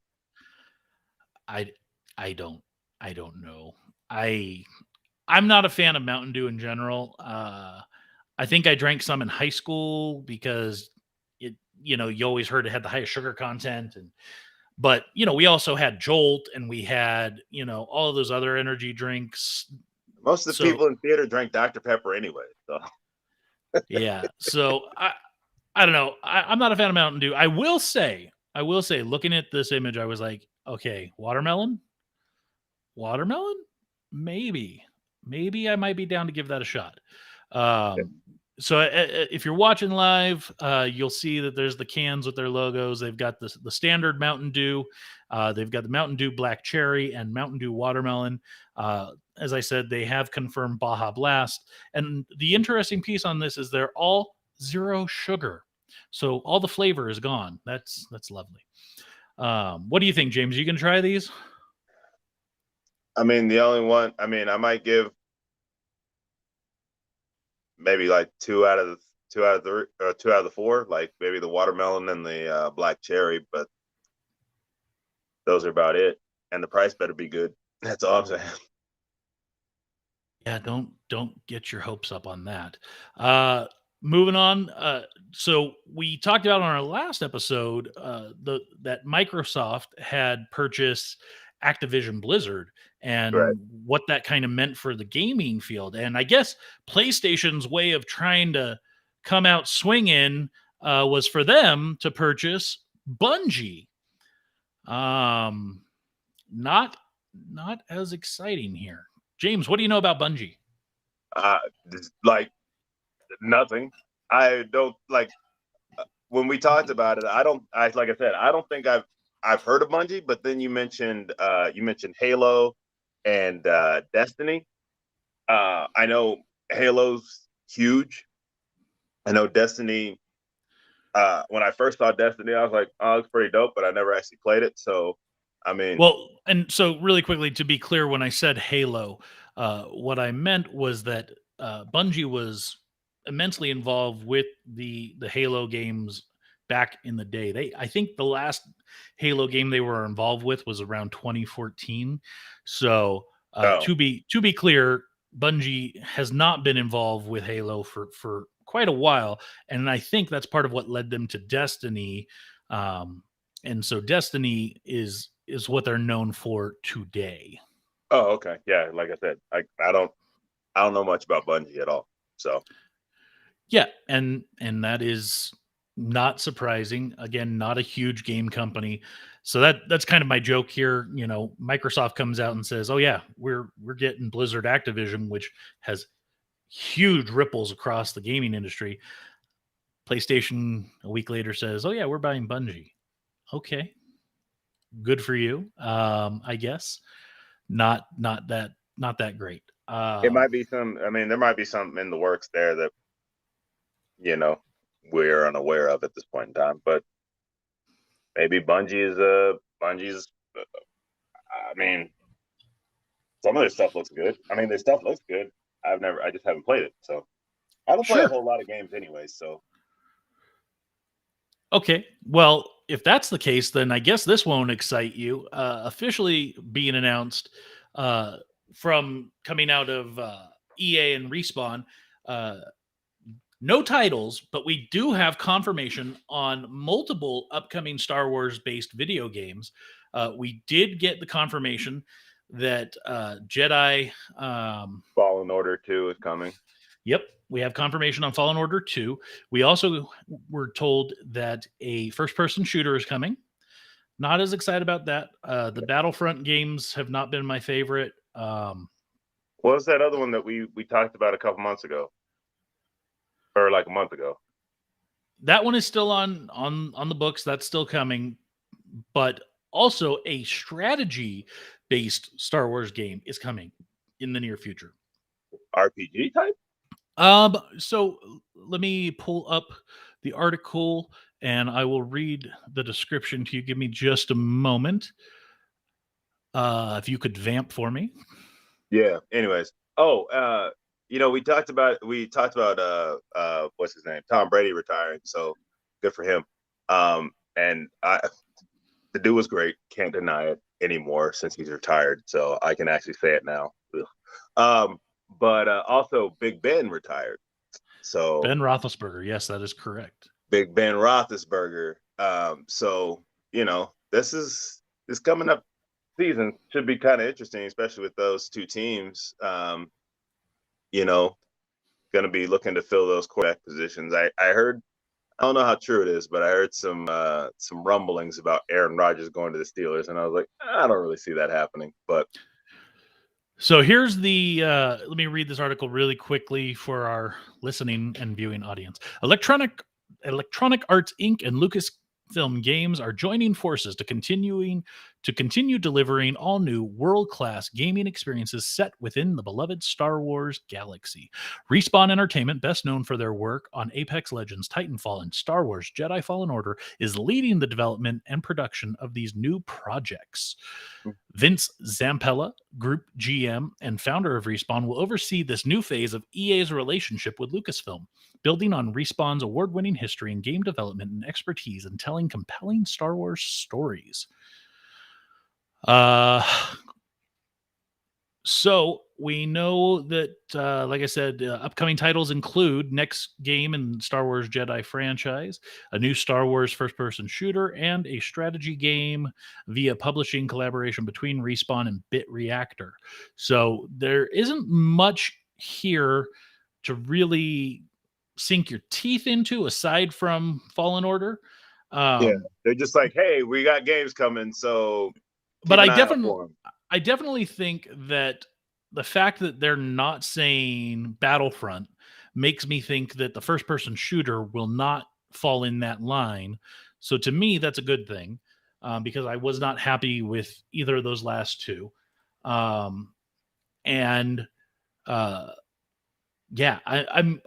Speaker 1: I I don't I don't know. I'm not a fan of Mountain Dew in general. I think I drank some in high school because you always heard it had the highest sugar content but we also had Jolt and we had, all of those other energy drinks.
Speaker 2: Most of the
Speaker 1: So,
Speaker 2: people in theater drank Dr. Pepper anyway. So
Speaker 1: yeah. So I don't know. I'm not a fan of Mountain Dew. I will say looking at this image I was like, okay, watermelon, maybe I might be down to give that a shot. Um, so if you're watching live, you'll see that there's the cans with their logos. They've got the standard Mountain Dew. They've got the Mountain Dew Black Cherry and Mountain Dew Watermelon. As I said, they have confirmed Baja Blast. And the interesting piece on this is they're all zero sugar, so all the flavor is gone. That's lovely. What do you think, James? You can try these?
Speaker 2: I mean, the only one. I mean, I might give maybe like two out of the or two out of the four, like maybe the watermelon and the black cherry, but those are about it. And the price better be good. That's all I'm saying.
Speaker 1: Yeah, don't get your hopes up on that. Uh, moving on. So we talked about on our last episode the that Microsoft had purchased Activision Blizzard
Speaker 2: Right.
Speaker 1: and what that kind of meant for the gaming field. And I guess PlayStation's way of trying to come out swinging was for them to purchase Bungie. Um, not not as exciting here. James, what do you know about Bungie?
Speaker 2: Like nothing. I don't like when we talked about it. I don't. I like I said. I don't think I've heard of Bungie. But then you mentioned Halo and Destiny. I know Halo's huge. I know Destiny. When I first saw Destiny, I was like, "Oh, it's pretty dope," but I never actually played it. So, I mean,
Speaker 1: Well, and so really quickly to be clear, when I said Halo, what I meant was that Bungie was immensely involved with the Halo games back in the day. I think the last Halo game they were involved with was around 2014. So
Speaker 2: oh,
Speaker 1: to be clear, Bungie has not been involved with Halo for quite a while, and I think that's part of what led them to Destiny. And so Destiny is what they're known for today.
Speaker 2: oh, okay, yeah. Like I said, I don't know much about Bungie at all. So,
Speaker 1: Yeah, and that is not surprising. Again, not a huge game company. So that's kind of my joke here. You know, Microsoft comes out and says, "Oh yeah, we're getting Blizzard Activision, which has huge ripples across the gaming industry." PlayStation a week later says, "Oh yeah, we're buying Bungie." Okay, good for you. I guess not that great.
Speaker 2: it might be some. I mean, there might be something in the works there that you know we're unaware of at this point in time. But maybe Bungie's. I mean, some of their stuff looks good. I mean, their stuff looks good. I just haven't played it. So I don't play a
Speaker 1: Sure.
Speaker 2: whole lot of games anyway. So
Speaker 1: Okay. Well, if that's the case, then I guess this won't excite you. Officially being announced uh, from coming out of EA and Respawn. Uh, no titles, but we do have confirmation on multiple upcoming Star Wars based video games. We did get the confirmation that Jedi.
Speaker 2: Fallen Order 2 is coming.
Speaker 1: Yep, we have confirmation on Fallen Order 2. We also were told that a first person shooter is coming. Not as excited about that. The Battlefront games have not been my favorite.
Speaker 2: What was that other one that we talked about a couple months ago, or like a month ago?
Speaker 1: That one is still on the books. That's still coming. But also a strategy based Star Wars game is coming in the near future.
Speaker 2: RPG type?
Speaker 1: So let me pull up the article and I will read the description to you. Give me just a moment. If you could vamp for me.
Speaker 2: Yeah. Anyways, we talked about what's his name, Tom Brady retiring. So good for him. And the dude was great. Can't deny it anymore since he's retired. So I can actually say it now. But also Big Ben retired. So
Speaker 1: Ben Roethlisberger. Yes, that is correct.
Speaker 2: Big Ben Roethlisberger. So this coming up season should be kind of interesting, especially with those two teams. Going to be looking to fill those quarterback positions. I heard, I don't know how true it is, but I heard some rumblings about Aaron Rodgers going to the Steelers, and I was like, I don't really see that happening. But
Speaker 1: So here's the let me read this article really quickly for our listening and viewing audience. Electronic Arts Inc. and Lucasfilm Games are joining forces to continue delivering all new world-class gaming experiences set within the beloved Star Wars galaxy. Respawn Entertainment, best known for their work on Apex Legends, Titanfall, and Star Wars Jedi Fallen Order, is leading the development and production of these new projects. Vince Zampella, Group GM and founder of Respawn, will oversee this new phase of EA's relationship with Lucasfilm, building on Respawn's award-winning history in game development and expertise in telling compelling Star Wars stories. So we know that, like I said, upcoming titles include next game in Star Wars Jedi franchise, a new Star Wars first-person shooter, and a strategy game via publishing collaboration between Respawn and Bit Reactor. So there isn't much here to really sink your teeth into aside from Fallen Order.
Speaker 2: They're just like, hey, we got games coming, so
Speaker 1: but
Speaker 2: keep an eye out for them.
Speaker 1: I definitely think that the fact that they're not saying Battlefront makes me think that the first person shooter will not fall in that line. So to me, that's a good thing, because I was not happy with either of those last two. And yeah, I'm,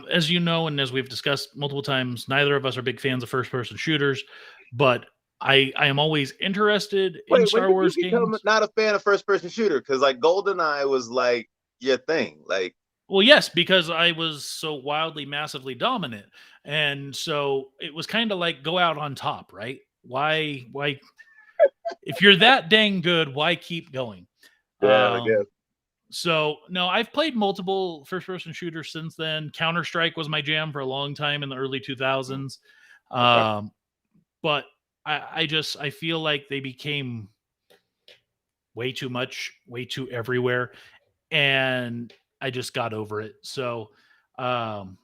Speaker 1: as you know, and as we've discussed multiple times, neither of us are big fans of first person shooters, but I am always interested in
Speaker 2: Wait, when
Speaker 1: Star
Speaker 2: did
Speaker 1: Wars
Speaker 2: you become
Speaker 1: games.
Speaker 2: not a fan of first person shooter? Because like GoldenEye was like your thing. Like,
Speaker 1: Well, yes, because I was so wildly, massively dominant, and so it was kind of like go out on top, right? Why? If you're that dang good, why keep going?
Speaker 2: yeah, I guess.
Speaker 1: So no, I've played multiple first-person shooters since then. Counter Strike was my jam for a long time in the early 2000s,
Speaker 2: Okay.
Speaker 1: but I feel like they became way too much, way too everywhere, and I just got over it. Um,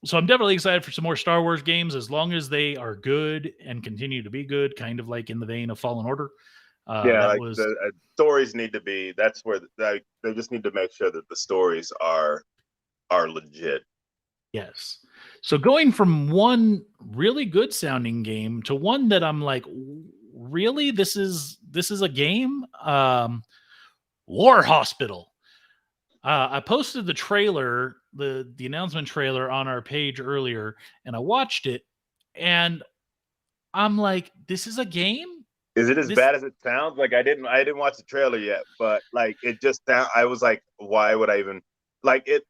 Speaker 1: so I'm definitely excited for some more Star Wars games as long as they are good and continue to be good, kind of like in the vein of Fallen Order.
Speaker 2: Yeah,
Speaker 1: That
Speaker 2: like
Speaker 1: was
Speaker 2: the stories need to be. That's where they just need to make sure that the stories are legit.
Speaker 1: Yes. So going from one really good sounding game to one that I'm like, really, this is a game. War Hospital. I posted the trailer, the announcement trailer on our page earlier, and I watched it, and I'm like, this is a game.
Speaker 2: Is it as
Speaker 1: This
Speaker 2: bad as it sounds? Like I didn't watch the trailer yet, but like it just sound. I was like, why would I even like it?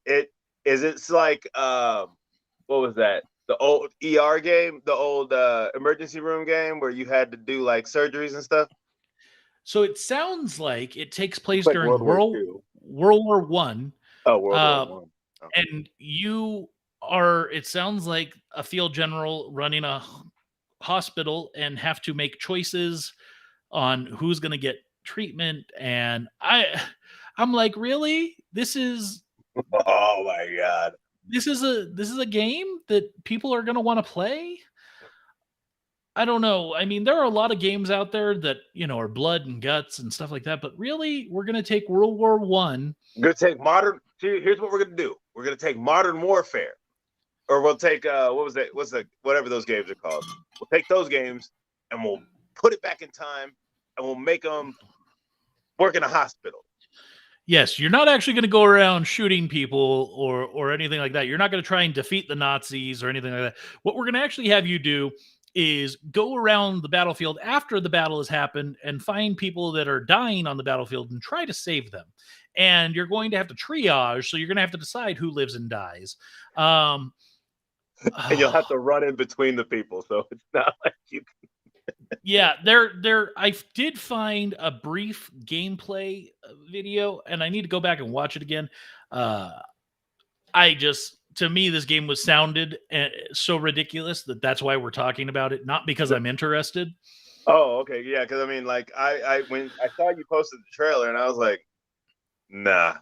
Speaker 2: It's like what was that? The old ER game, the old emergency room game where you had to do like surgeries and stuff.
Speaker 1: so it sounds like it takes
Speaker 2: It's
Speaker 1: place
Speaker 2: like
Speaker 1: during
Speaker 2: World War II.
Speaker 1: World War One,
Speaker 2: Oh, World War
Speaker 1: uh,
Speaker 2: One. Oh.
Speaker 1: and you are. It sounds like a field general running a hospital and have to make choices on who's going to get treatment. And I'm like, really?
Speaker 2: Oh my god.
Speaker 1: This is a game that people are going to want to play. I don't know. I mean, there are a lot of games out there that, are blood and guts and stuff like that, but really we're going to take World War One.
Speaker 2: We're gonna take modern. Here's what we're gonna do. We're gonna take Modern Warfare, or we'll take what was that? What's the whatever those games are called? We'll take those games and we'll put it back in time, and we'll make them work in a hospital.
Speaker 1: Yes, you're not actually going to go around shooting people or anything like that. You're not going to try and defeat the Nazis or anything like that. What we're going to actually have you do is go around the battlefield after the battle has happened and find people that are dying on the battlefield and try to save them. And you're going to have to triage, so you're going to have to decide who lives and dies.
Speaker 2: And you'll have to run in between the people, so it's not like you can.
Speaker 1: Yeah, I did find a brief gameplay video, and I need to go back and watch it again. To me, this game was sounded so ridiculous that's why we're talking about it, not because I'm interested.
Speaker 2: Oh, okay, yeah, because I mean, like I when I saw you posted the trailer, and I was like, nah,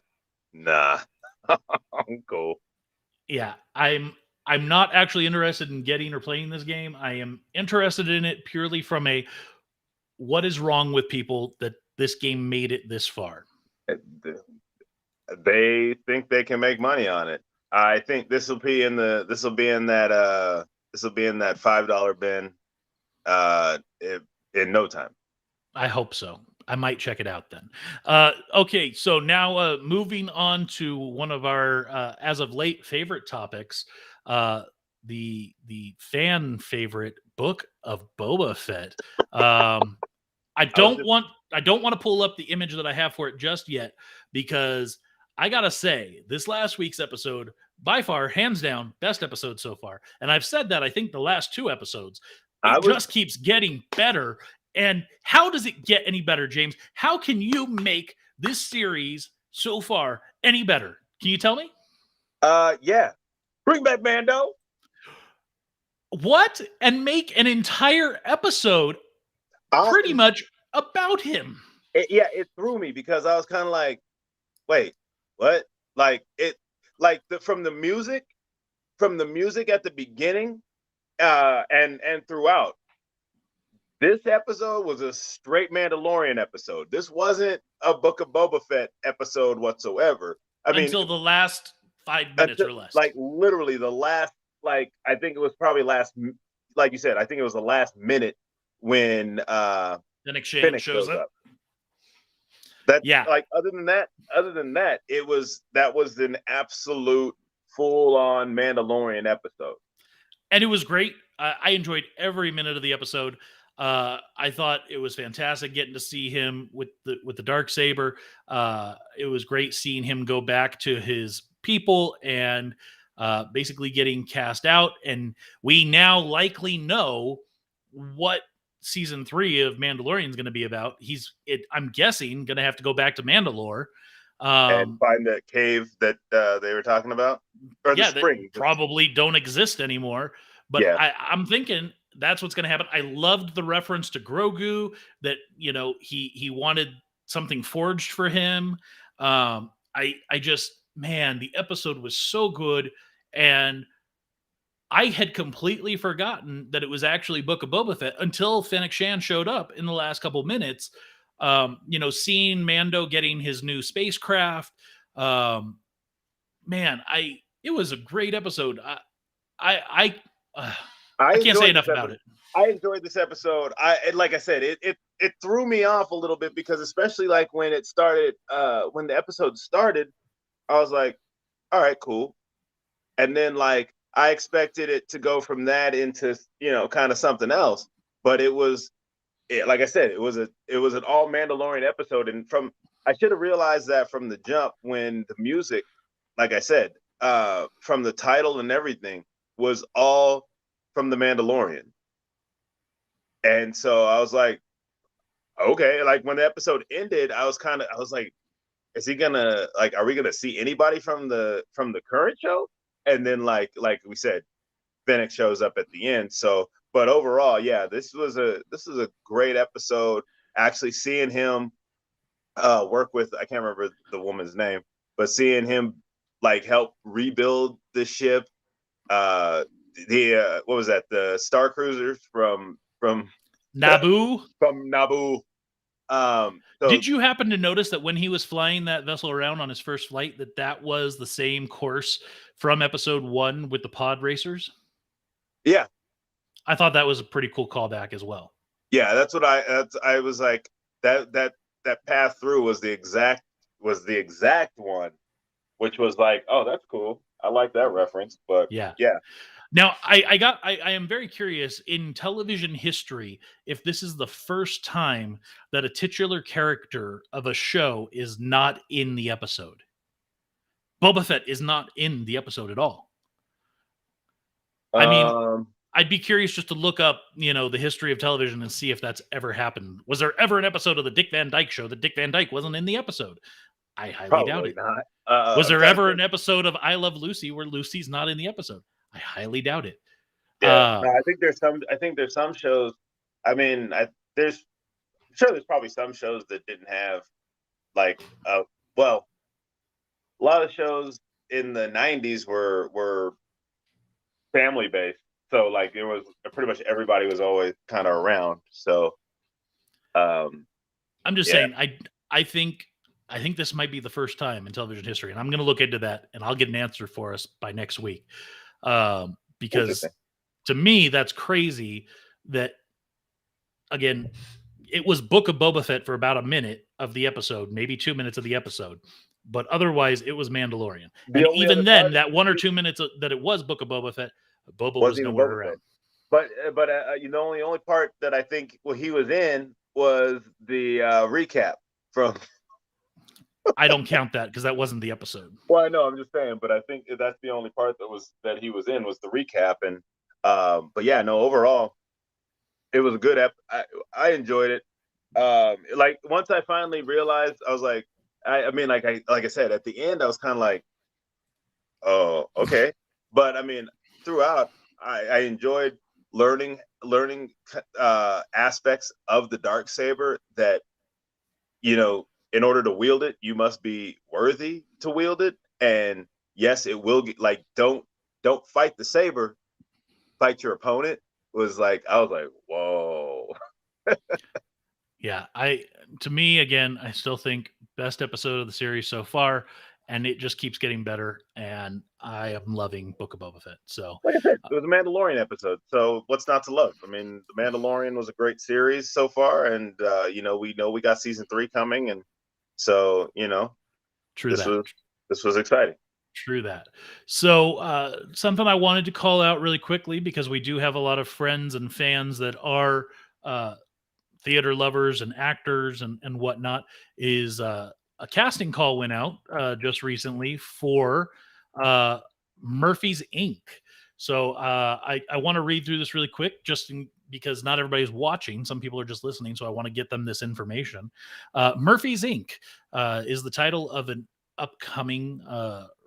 Speaker 2: I'm cool.
Speaker 1: Yeah, I'm not actually interested in getting or playing this game. I am interested in it purely from a what is wrong with people that this game made it this far.
Speaker 2: They think they can make money on it. I think this will be in that $5 bin in no time.
Speaker 1: I hope so. I might check it out then. Okay, so now moving on to one of our as of late favorite topics, the fan favorite book of Boba Fett. I don't want to pull up the image that I have for it just yet, because I gotta say this last week's episode, by far, hands down, best episode so far. And I've said that I think the last two episodes, it just keeps getting better. And how does it get any better, James? How can you make this series so far any better? Can you tell me?
Speaker 2: Yeah. Bring back Mando.
Speaker 1: What? And make an entire episode pretty much about him.
Speaker 2: It threw me because I was kind of like, wait, what? Like from the music at the beginning, and throughout. This episode was a straight Mandalorian episode. This wasn't a Book of Boba Fett episode whatsoever. I mean,
Speaker 1: until the last 5 minutes or less.
Speaker 2: Like literally the last, like I think it was probably like you said, I think it was the last minute when
Speaker 1: Fennec Shand shows up.
Speaker 2: That, yeah. Like other than that, that was an absolute full-on Mandalorian episode,
Speaker 1: and it was great. I enjoyed every minute of the episode. I thought it was fantastic getting to see him with the Darksaber. It was great seeing him go back to his people and basically getting cast out. And we now likely know what season 3 of Mandalorian is going to be about. I'm guessing, going to have to go back to Mandalore
Speaker 2: and find that cave that they were talking about, or the spring
Speaker 1: probably don't exist anymore. But yeah. I'm thinking that's what's going to happen. I loved the reference to Grogu, that, you know, he wanted something forged for him. I just, man, the episode was so good. And I had completely forgotten that it was actually Book of Boba Fett until Fennec Shand showed up in the last couple minutes. You know, seeing Mando getting his new spacecraft. Man, it was a great episode. I can't say enough about it.
Speaker 2: I enjoyed this episode. Like I said, it threw me off a little bit because, especially like when it started, when the episode started, I was like, all right, cool. And then like I expected it to go from that into, you know, kind of something else. But like I said, it was an all Mandalorian episode. And I should have realized that from the jump, when the music, like I said, from the title and everything, was all from the Mandalorian. And so I was like, okay, like when the episode ended, I was like, is he gonna, like, are we gonna see anybody from the current show? And then like we said, Fennec shows up at the end. So, but overall, yeah, this is a great episode. Actually seeing him work with, I can't remember the woman's name, but seeing him like help rebuild the ship, what was that? The Star Cruisers from
Speaker 1: Naboo.
Speaker 2: From Naboo.
Speaker 1: So, did you happen to notice that when he was flying that vessel around on his first flight, that was the same course from episode 1 with the pod racers?
Speaker 2: Yeah,
Speaker 1: I thought that was a pretty cool callback as well.
Speaker 2: Yeah, that's what I was like, that path through was the exact one, which was like, oh, that's cool. I like that reference. But yeah.
Speaker 1: Now, I am very curious in television history if this is the first time that a titular character of a show is not in the episode. Boba Fett is not in the episode at all. I mean, I'd be curious just to look up, you know, the history of television and see if that's ever happened. Was there ever an episode of the Dick Van Dyke Show that Dick Van Dyke wasn't in the episode? I highly doubt it. Not. Was there ever an episode of I Love Lucy where Lucy's not in the episode? I highly doubt it.
Speaker 2: Yeah, I think there's some shows. I mean, there's probably some shows that didn't have like, well, a lot of shows in the 90s were family based. So like it was pretty much everybody was always kind of around. So
Speaker 1: I'm just saying, I think this might be the first time in television history, and I'm going to look into that, and I'll get an answer for us by next week. Because to me, that's crazy that, again, it was Book of Boba Fett for about a minute of the episode, maybe 2 minutes of the episode, but otherwise it was Mandalorian. And even then, that 1 or 2 minutes that it was Book of Boba Fett, Boba was nowhere around.
Speaker 2: But you know, the only part that I think he was in was the recap from.
Speaker 1: I don't count that because that wasn't the episode.
Speaker 2: Well, I know, I'm just saying, but I think that's the only part that he was in was the recap. And but yeah, no, overall, it was a good I enjoyed it. Like once I finally realized, I was like, I mean, like I said, at the end, I was kind of like, oh, okay. But I mean, throughout, I enjoyed learning aspects of the dark saber that, in order to wield it, you must be worthy to wield it. And yes, it will get like don't fight the saber, fight your opponent. Was like I was like, whoa.
Speaker 1: Yeah, to me again, I still think best episode of the series so far, and it just keeps getting better. And I am loving Book of Boba Fett. So,
Speaker 2: Like I said, it was a Mandalorian episode, so what's not to love? I mean, the Mandalorian was a great series so far, and we know we got season 3 coming, and so
Speaker 1: true
Speaker 2: this
Speaker 1: that.
Speaker 2: was exciting.
Speaker 1: True that. So, something I wanted to call out really quickly because we do have a lot of friends and fans that are uh, theater lovers and actors and whatnot is a casting call went out just recently for uh, Murphy's Inc. So I want to read through this really quick because not everybody's watching. Some people are just listening. So I want to get them this information. Murphy's Inc. Is the title of an upcoming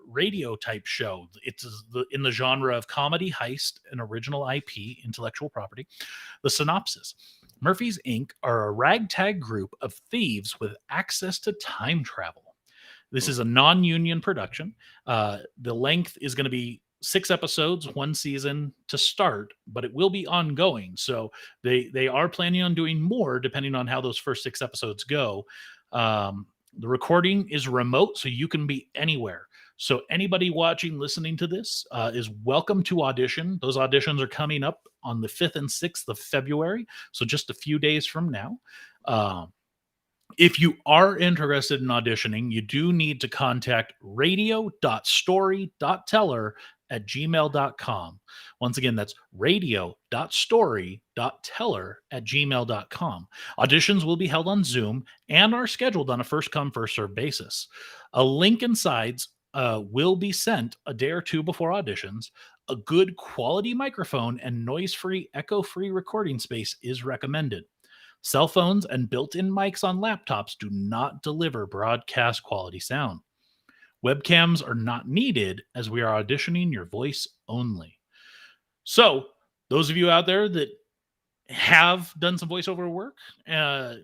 Speaker 1: radio type show. It's in the genre of comedy, heist, and original IP, intellectual property. The synopsis: Murphy's Inc. are a ragtag group of thieves with access to time travel. This is a non union production. The length is going to be 6 episodes, 1 season to start, but it will be ongoing. So they are planning on doing more depending on how those first 6 episodes go. The recording is remote, so you can be anywhere. So anybody watching, listening to this is welcome to audition. Those auditions are coming up on the 5th and 6th of February, so just a few days from now. If you are interested in auditioning, you do need to contact radio.story.teller@gmail.com. Once again, that's radio.story.teller@gmail.com. Auditions will be held on Zoom and are scheduled on a first come, first served basis. A link and sides will be sent a day or two before auditions. A good quality microphone and noise free, echo free recording space is recommended. Cell phones and built-in mics on laptops do not deliver broadcast quality sound. Webcams are not needed as we are auditioning your voice only. So, those of you out there that have done some voiceover work,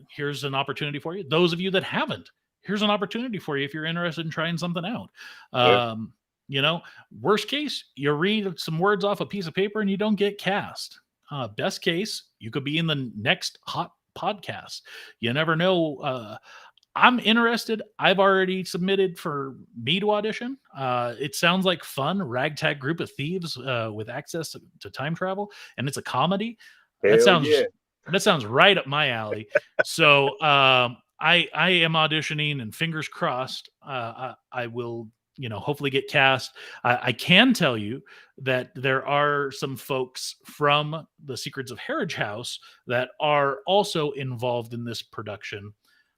Speaker 1: here's an opportunity for you. Those of you that haven't, here's an opportunity for you if you're interested in trying something out. Worst case, you read some words off a piece of paper and you don't get cast. Best case, you could be in the next hot podcast. You never know. I'm interested. I've already submitted for me to audition. It sounds like fun. Ragtag group of thieves with access to time travel, and it's a comedy. That sounds right up my alley. So I am auditioning, and fingers crossed, I will hopefully get cast. I can tell you that there are some folks from the Secrets of Harridge House that are also involved in this production.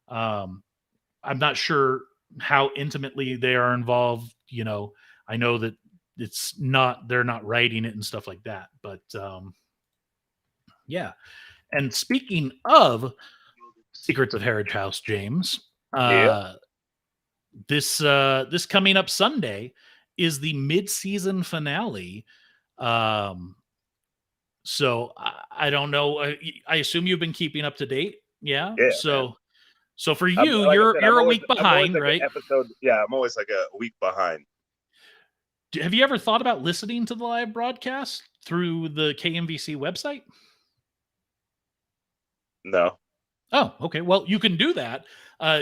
Speaker 1: I'm not sure how intimately they are involved. I know that they're not writing it and stuff like that, but yeah. And speaking of Secrets of Harridge House, James, this coming up Sunday is the mid-season finale. So I don't know. I assume you've been keeping up to date. Yeah. So for you,
Speaker 2: like
Speaker 1: you're a week behind,
Speaker 2: like
Speaker 1: right?
Speaker 2: I'm always like a week behind.
Speaker 1: Have you ever thought about listening to the live broadcast through the KMVC website?
Speaker 2: No.
Speaker 1: Oh, okay. Well, you can do that.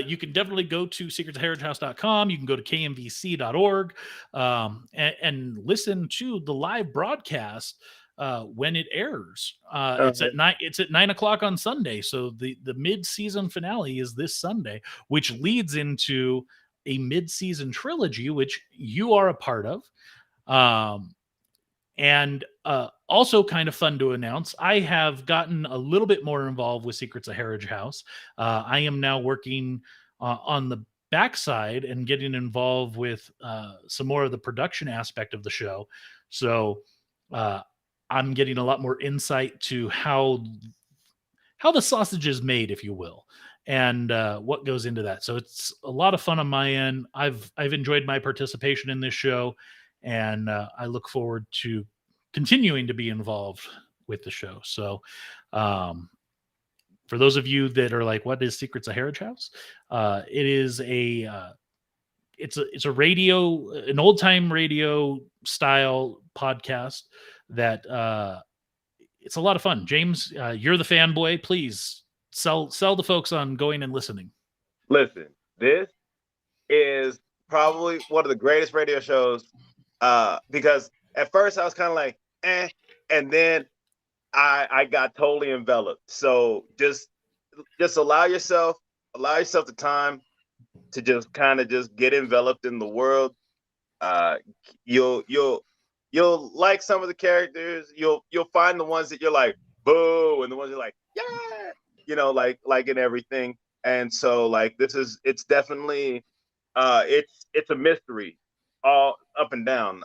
Speaker 1: You can definitely go to secretsofheritagehouse.com. You can go to kmvc.org and listen to the live broadcast when it airs. It's at 9:00 on Sunday. So the mid-season finale is this Sunday, which leads into a mid-season trilogy, which you are a part of. And also kind of fun to announce, I have gotten a little bit more involved with Secrets of Harridge House. I am now working on the backside and getting involved with some more of the production aspect of the show. So I'm getting a lot more insight to how the sausage is made, if you will. and what goes into that. So it's a lot of fun on my end. I've enjoyed my participation in this show, and I look forward to continuing to be involved with the show. So, for those of you that are like, "What is Secrets of Harridge House?" It is it's a radio, an old time radio style podcast that it's a lot of fun. James, you're the fanboy. Please sell the folks on going and listening.
Speaker 2: Listen, this is probably one of the greatest radio shows because at first I was kind of like, and then I got totally enveloped. So just allow yourself the time to just kind of just get enveloped in the world. You'll like some of the characters. You'll find the ones that you're like boo, and the ones you're like yeah, like in everything. And so like it's definitely it's a mystery all up and down.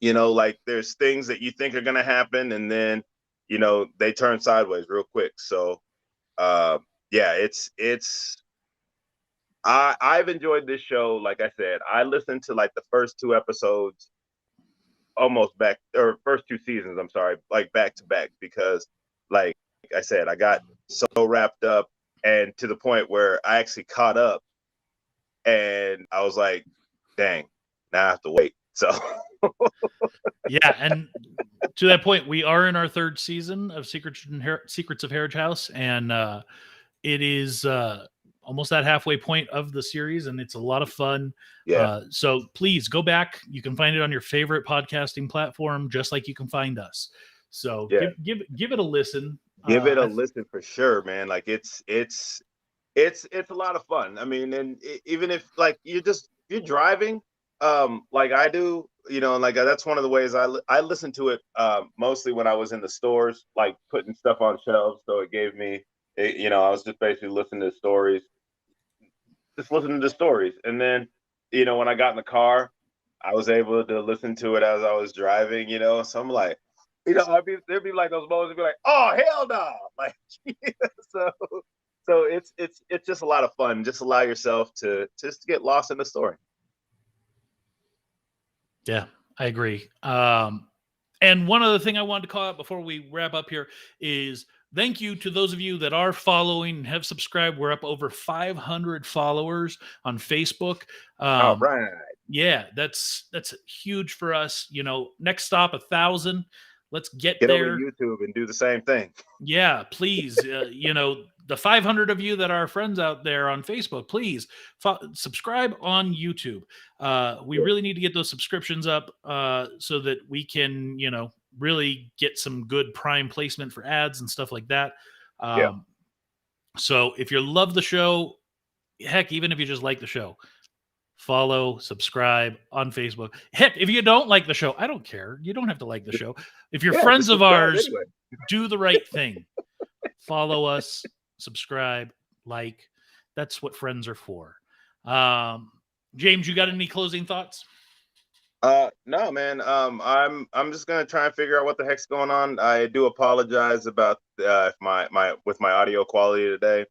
Speaker 2: Like there's things that you think are gonna happen, and then they turn sideways real quick. So yeah, I've enjoyed this show. Like I said, I listened to like the first 2 episodes first 2 seasons, I'm sorry, like back to back, because like I said, I got so wrapped up, and to the point where I actually caught up, and I was like, dang, now I have to wait. So
Speaker 1: yeah, and to that point, we are in our 3rd season of Secrets of Harridge House, and it is almost that halfway point of the series, and it's a lot of fun.
Speaker 2: yeah.
Speaker 1: So please go back. You can find it on your favorite podcasting platform, just like you can find us. So
Speaker 2: Yeah.
Speaker 1: give it a listen.
Speaker 2: Give it a listen for sure, man. Like it's a lot of fun. I mean, and even if like you're driving, like I do, like that's one of the ways I listen to it mostly when I was in the stores, like putting stuff on shelves. So it gave me, I was just basically listening to stories, and then when I got in the car, I was able to listen to it as I was driving. So I'm like, there'd be like those moments, be like, oh hell no, like so. So it's just a lot of fun. Just allow yourself to just get lost in the story.
Speaker 1: Yeah, I agree. And one other thing I wanted to call out before we wrap up here is thank you to those of you that are following and have subscribed. We're up over 500 followers on Facebook.
Speaker 2: All right.
Speaker 1: Yeah, that's huge for us. Next stop 1,000. Let's get there.
Speaker 2: Over to YouTube and do the same thing.
Speaker 1: Yeah, please. The 500 of you that are friends out there on Facebook, please subscribe on YouTube. We really need to get those subscriptions up so that we can, really get some good prime placement for ads and stuff like that. So if you love the show, heck, even if you just like the show, follow, subscribe on Facebook. Heck, if you don't like the show, I don't care. You don't have to like the show. If you're friends of ours, anyway, do the right thing. Follow us, subscribe, like. That's what friends are for. James, you got any closing thoughts?
Speaker 2: No, man. I'm just gonna try and figure out what the heck's going on. I do apologize about if my audio quality today.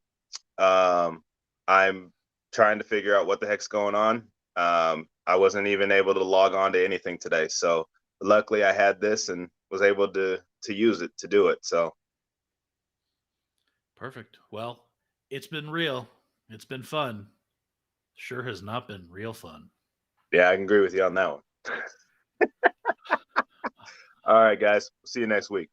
Speaker 2: I'm trying to figure out what the heck's going on. I wasn't even able to log on to anything today, so luckily I had this and was able to use it to do it. So
Speaker 1: perfect. Well, it's been real. It's been fun. Sure has not been real fun.
Speaker 2: Yeah, I can agree with you on that one. All right, guys. See you next week.